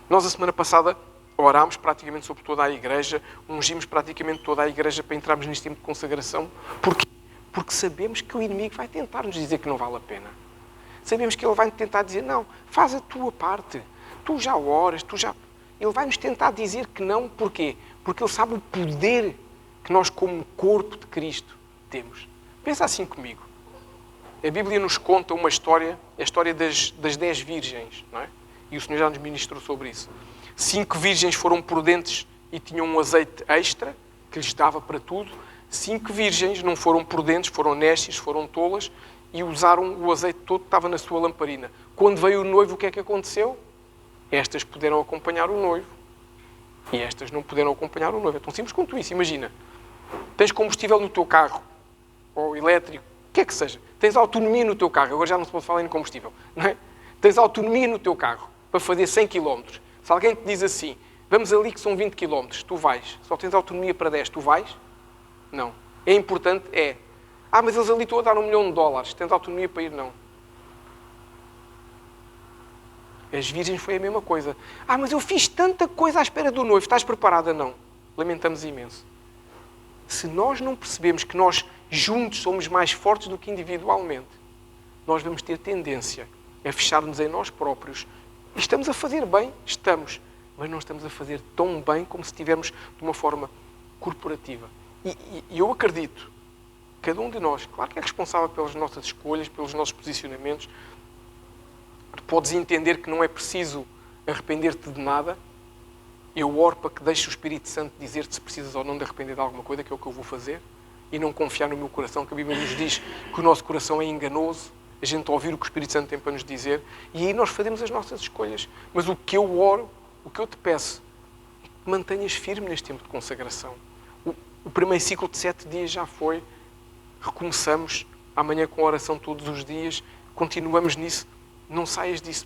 Nós, a semana passada, orámos praticamente sobre toda a igreja, ungimos praticamente toda a igreja para entrarmos neste tempo de consagração. Porquê? Porque sabemos que o inimigo vai tentar nos dizer que não vale a pena. Sabemos que ele vai tentar dizer, não, faz a tua parte. Tu já oras, Ele vai nos tentar dizer que não. Porquê? Porque ele sabe o poder que nós, como corpo de Cristo, temos. Pensa assim comigo. A Bíblia nos conta uma história, a história das 10 virgens, não é? E o Senhor já nos ministrou sobre isso. 5 virgens foram prudentes e tinham um azeite extra, que lhes dava para tudo. 5 virgens não foram prudentes, foram nécias, foram tolas, e usaram o azeite todo que estava na sua lamparina. Quando veio o noivo, o que é que aconteceu? Estas puderam acompanhar o noivo. E estas não puderam acompanhar o noivo. É tão simples quanto isso. Imagina, tens combustível no teu carro, ou elétrico, o que é que seja. Tens autonomia no teu carro. Agora já não se pode falar em combustível, não é? Tens autonomia no teu carro para fazer 100 km. Se alguém te diz assim, vamos ali que são 20 km, tu vais. Só tens autonomia para 10, tu vais? Não. É importante, é. Mas eles ali estão a dar $1 milhão. Tens autonomia para ir? Não. As virgens foi a mesma coisa. Mas eu fiz tanta coisa à espera do noivo. Estás preparada? Não. Lamentamos imenso. Se nós não percebemos que nós juntos somos mais fortes do que individualmente, nós vamos ter tendência a fechar-nos em nós próprios. E estamos a fazer bem? Estamos. Mas não estamos a fazer tão bem como se estivermos de uma forma corporativa. E eu acredito, cada um de nós, claro que é responsável pelas nossas escolhas, pelos nossos posicionamentos. Tu podes entender que não é preciso arrepender-te de nada. Eu oro para que deixes o Espírito Santo dizer-te se precisas ou não de arrepender de alguma coisa, que é o que eu vou fazer. E não confiar no meu coração, que a Bíblia nos diz que o nosso coração é enganoso. A gente ouvir o que o Espírito Santo tem para nos dizer. E aí nós fazemos as nossas escolhas. Mas o que eu oro, o que eu te peço, é que te mantenhas firme neste tempo de consagração. O primeiro ciclo de 7 dias já foi. Recomeçamos amanhã com a oração todos os dias. Continuamos nisso. Não saias disso.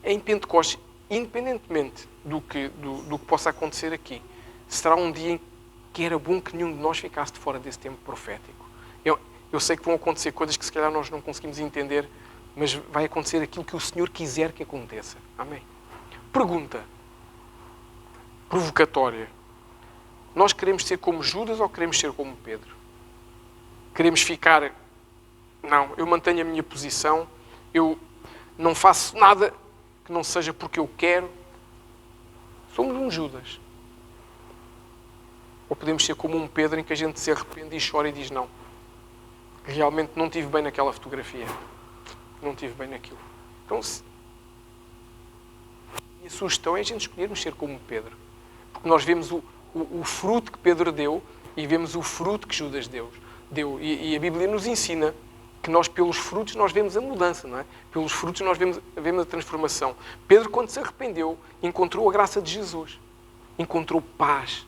Em Pentecostes, independentemente do que possa acontecer aqui, será um dia em que era bom que nenhum de nós ficasse de fora desse tempo profético. Eu sei que vão acontecer coisas que se calhar nós não conseguimos entender, mas vai acontecer aquilo que o Senhor quiser que aconteça. Amém? Pergunta provocatória. Nós queremos ser como Judas ou queremos ser como Pedro? Queremos ficar... Não, eu mantenho a minha posição, eu não faço nada que não seja porque eu quero. Somos um Judas. Ou podemos ser como um Pedro em que a gente se arrepende e chora e diz não. Realmente não estive bem naquela fotografia. Não estive bem naquilo. Então, a sugestão é a gente escolhermos ser como Pedro. Porque nós vemos o fruto que Pedro deu e vemos o fruto que Judas deu. E a Bíblia nos ensina que nós, pelos frutos, nós vemos a mudança, não é? Pelos frutos nós vemos a transformação. Pedro, quando se arrependeu, encontrou a graça de Jesus. Encontrou paz.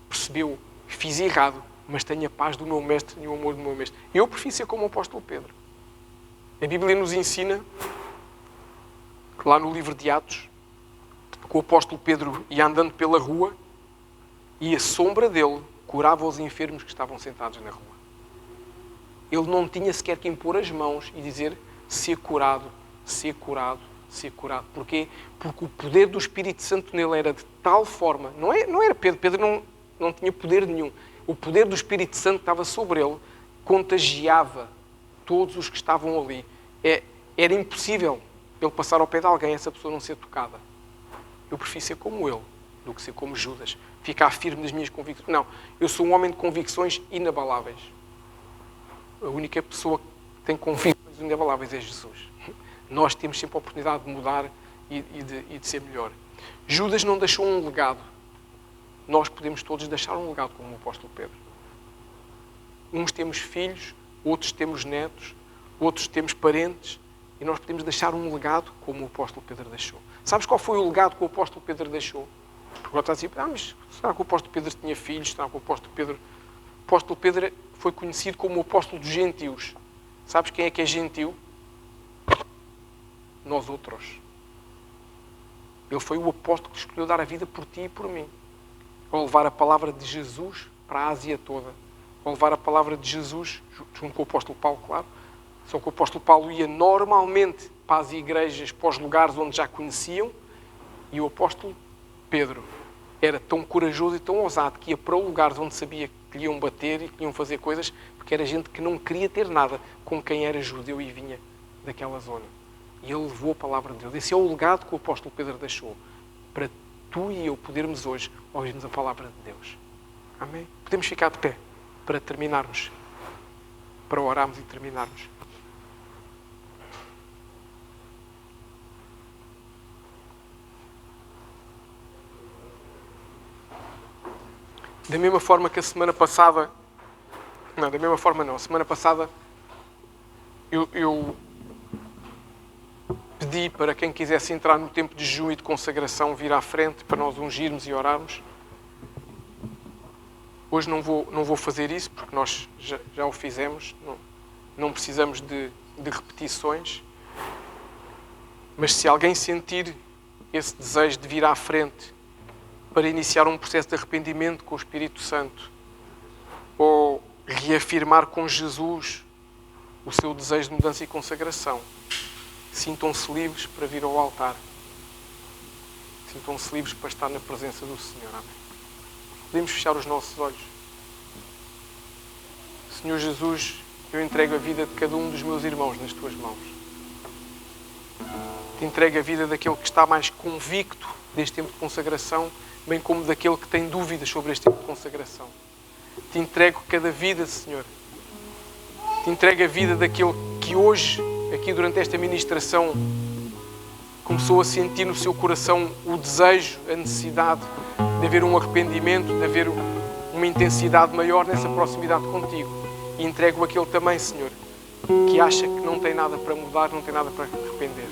Percebeu, fiz errado, mas tenho a paz do meu mestre e o amor do meu mestre. Eu prefiro ser como o apóstolo Pedro. A Bíblia nos ensina, lá no livro de Atos, que o apóstolo Pedro ia andando pela rua e a sombra dele curava os enfermos que estavam sentados na rua. Ele não tinha sequer que impor as mãos e dizer ser curado, ser curado, ser curado. Porquê? Porque o poder do Espírito Santo nele era de tal forma, não era Pedro, Pedro não tinha poder nenhum. O poder do Espírito Santo estava sobre ele, contagiava todos os que estavam ali. Era impossível ele passar ao pé de alguém e essa pessoa não ser tocada. Eu prefiro ser como ele do que ser como Judas. Ficar firme nas minhas convicções. Não, eu sou um homem de convicções inabaláveis. A única pessoa que tem convicções inabaláveis é Jesus. Nós temos sempre a oportunidade de mudar e de ser melhor. Judas não deixou um legado. Nós podemos todos deixar um legado como o apóstolo Pedro. Uns temos filhos, outros temos netos, outros temos parentes, e nós podemos deixar um legado como o apóstolo Pedro deixou. Sabes qual foi o legado que o apóstolo Pedro deixou? Porque agora está a dizer, mas será que o apóstolo Pedro tinha filhos? Será que o apóstolo Pedro foi conhecido como o apóstolo dos gentios. Sabes quem é gentil? Nós outros. Ele foi o apóstolo que escolheu dar a vida por ti e por mim. Ao levar a palavra de Jesus para a Ásia toda. Ao levar a palavra de Jesus, junto com o apóstolo Paulo, claro. Só que o apóstolo Paulo ia normalmente para as igrejas, para os lugares onde já conheciam, e o apóstolo Pedro era tão corajoso e tão ousado que ia para lugares onde sabia que lhe iam bater e que lhe iam fazer coisas, porque era gente que não queria ter nada com quem era judeu e vinha daquela zona. E ele levou a palavra de Deus. Esse é o legado que o apóstolo Pedro deixou, para tu e eu podermos hoje ouvirmos a palavra de Deus. Amém? Podemos ficar de pé para terminarmos, para orarmos e terminarmos. Da mesma forma que a semana passada... Não, da mesma forma não. A semana passada eu pedi para quem quisesse entrar no tempo de jejum e de consagração vir à frente para nós ungirmos e orarmos. Hoje não vou fazer isso porque nós já o fizemos. Não precisamos de repetições. Mas se alguém sentir esse desejo de vir à frente para iniciar um processo de arrependimento com o Espírito Santo ou reafirmar com Jesus o seu desejo de mudança e consagração, sintam-se livres para vir ao altar. Sintam-se livres para estar na presença do Senhor. Amém. Podemos fechar os nossos olhos. Senhor Jesus, eu entrego a vida de cada um dos meus irmãos nas tuas mãos. Te entrego a vida daquele que está mais convicto deste tempo de consagração, bem como daquele que tem dúvidas sobre este tempo de consagração. Te entrego cada vida, Senhor. Te entrego a vida daquele que hoje, aqui durante esta ministração, começou a sentir no seu coração o desejo, a necessidade de haver um arrependimento, de haver uma intensidade maior nessa proximidade contigo. E entrego aquele também, Senhor, que acha que não tem nada para mudar, não tem nada para arrepender.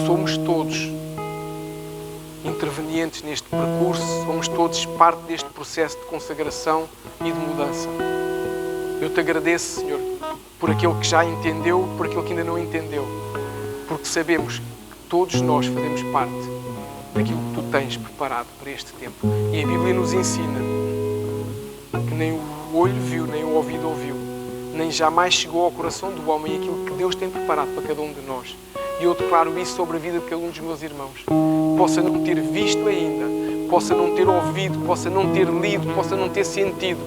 Somos todos intervenientes neste percurso, somos todos parte deste processo de consagração e de mudança. Eu te agradeço, Senhor, por aquele que já entendeu, por aquele que ainda não entendeu, porque sabemos que todos nós fazemos parte daquilo que tu tens preparado para este tempo. E a Bíblia nos ensina que nem o olho viu, nem o ouvido ouviu, nem jamais chegou ao coração do homem aquilo que Deus tem preparado para cada um de nós. E eu declaro isso sobre a vida de cada um dos meus irmãos. Possa não ter visto ainda, possa não ter ouvido, possa não ter lido, possa não ter sentido,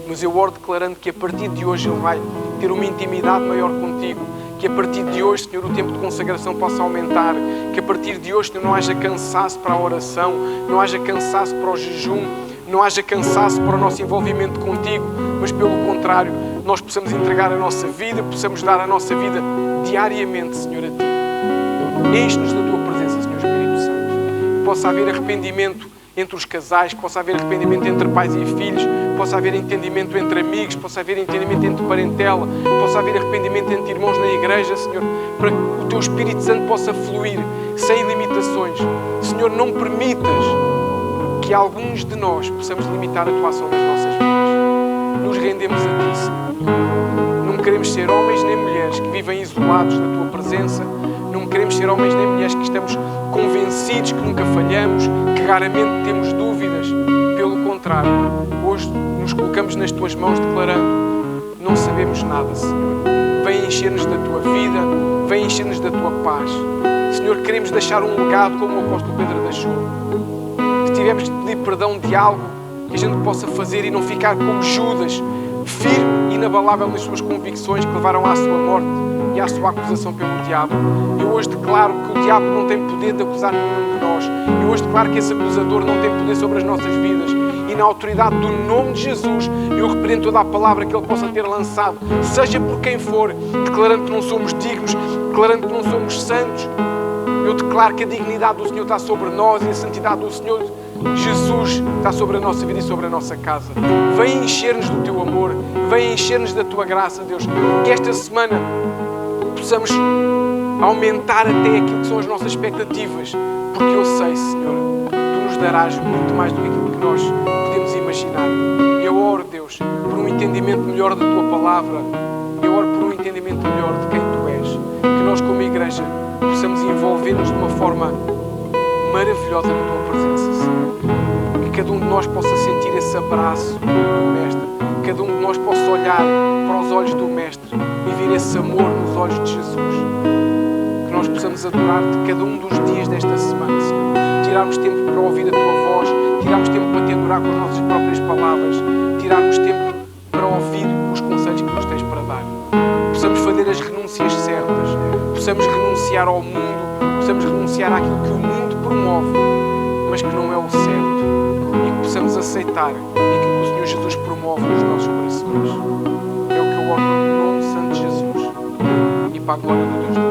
mas eu oro declarando que a partir de hoje ele vai ter uma intimidade maior contigo, que a partir de hoje, Senhor, o tempo de consagração possa aumentar, que a partir de hoje, Senhor, não haja cansaço para a oração, não haja cansaço para o jejum, não haja cansaço para o nosso envolvimento contigo, mas pelo contrário, nós possamos entregar a nossa vida, possamos dar a nossa vida diariamente, Senhor, a ti. Enche-nos da tua presença, Senhor Espírito Santo. Possa haver arrependimento entre os casais, possa haver arrependimento entre pais e filhos, possa haver entendimento entre amigos, possa haver entendimento entre parentela, possa haver arrependimento entre irmãos na igreja, Senhor, para que o teu Espírito Santo possa fluir sem limitações. Senhor, não permitas que alguns de nós possamos limitar a tua ação nas nossas vidas. Nos rendemos a ti, Senhor. Não queremos ser homens nem mulheres que vivem isolados da tua presença, não queremos ser homens nem mulheres que estamos convencidos que nunca falhamos, que raramente temos dúvidas. Pelo contrário, hoje nos colocamos nas Tuas mãos declarando: não sabemos nada, Senhor. Vem encher-nos da Tua vida, vem encher-nos da Tua paz. Senhor, queremos deixar um legado como o apóstolo Pedro deixou. Se tivermos de pedir perdão de algo, que a gente possa fazer e não ficar como Judas, firme e inabalável nas suas convicções que levaram à sua morte e à sua acusação pelo diabo. Eu hoje declaro que o diabo não tem poder de acusar nenhum de nós. Eu hoje declaro que esse acusador não tem poder sobre as nossas vidas. E na autoridade do nome de Jesus, eu repreendo toda a palavra que ele possa ter lançado, seja por quem for, declarando que não somos dignos, declarando que não somos santos. Eu declaro que a dignidade do Senhor está sobre nós e a santidade do Senhor Jesus está sobre a nossa vida e sobre a nossa casa. Vem encher-nos do Teu amor, vem encher-nos da Tua graça, Deus. Que esta semana possamos aumentar até aquilo que são as nossas expectativas, porque eu sei, Senhor, Tu nos darás muito mais do que aquilo que nós podemos imaginar. Eu oro, Deus, por um entendimento melhor da Tua palavra. Eu oro por um entendimento melhor de quem Tu és. Que nós, como igreja, possamos envolver-nos de uma forma maravilhosa na Tua presença, Senhor. Que cada um de nós possa sentir esse abraço do Mestre. Que cada um de nós possa olhar para os olhos do Mestre e ver esse amor nos olhos de Jesus. Que nós possamos adorar-Te cada um dos dias desta semana, Senhor. Tirarmos tempo para ouvir a Tua voz, tirarmos tempo para Te adorar com as nossas próprias palavras, tirarmos tempo para ouvir os conselhos que nos tens para dar. Possamos fazer as renúncias certas, possamos renunciar ao mundo, possamos renunciar àquilo que o mundo promove, mas que não é o certo, e que possamos aceitar aquilo que o Senhor Jesus promove nos nossos corações. É o que eu oro no nome santo de Jesus e para a glória de Deus.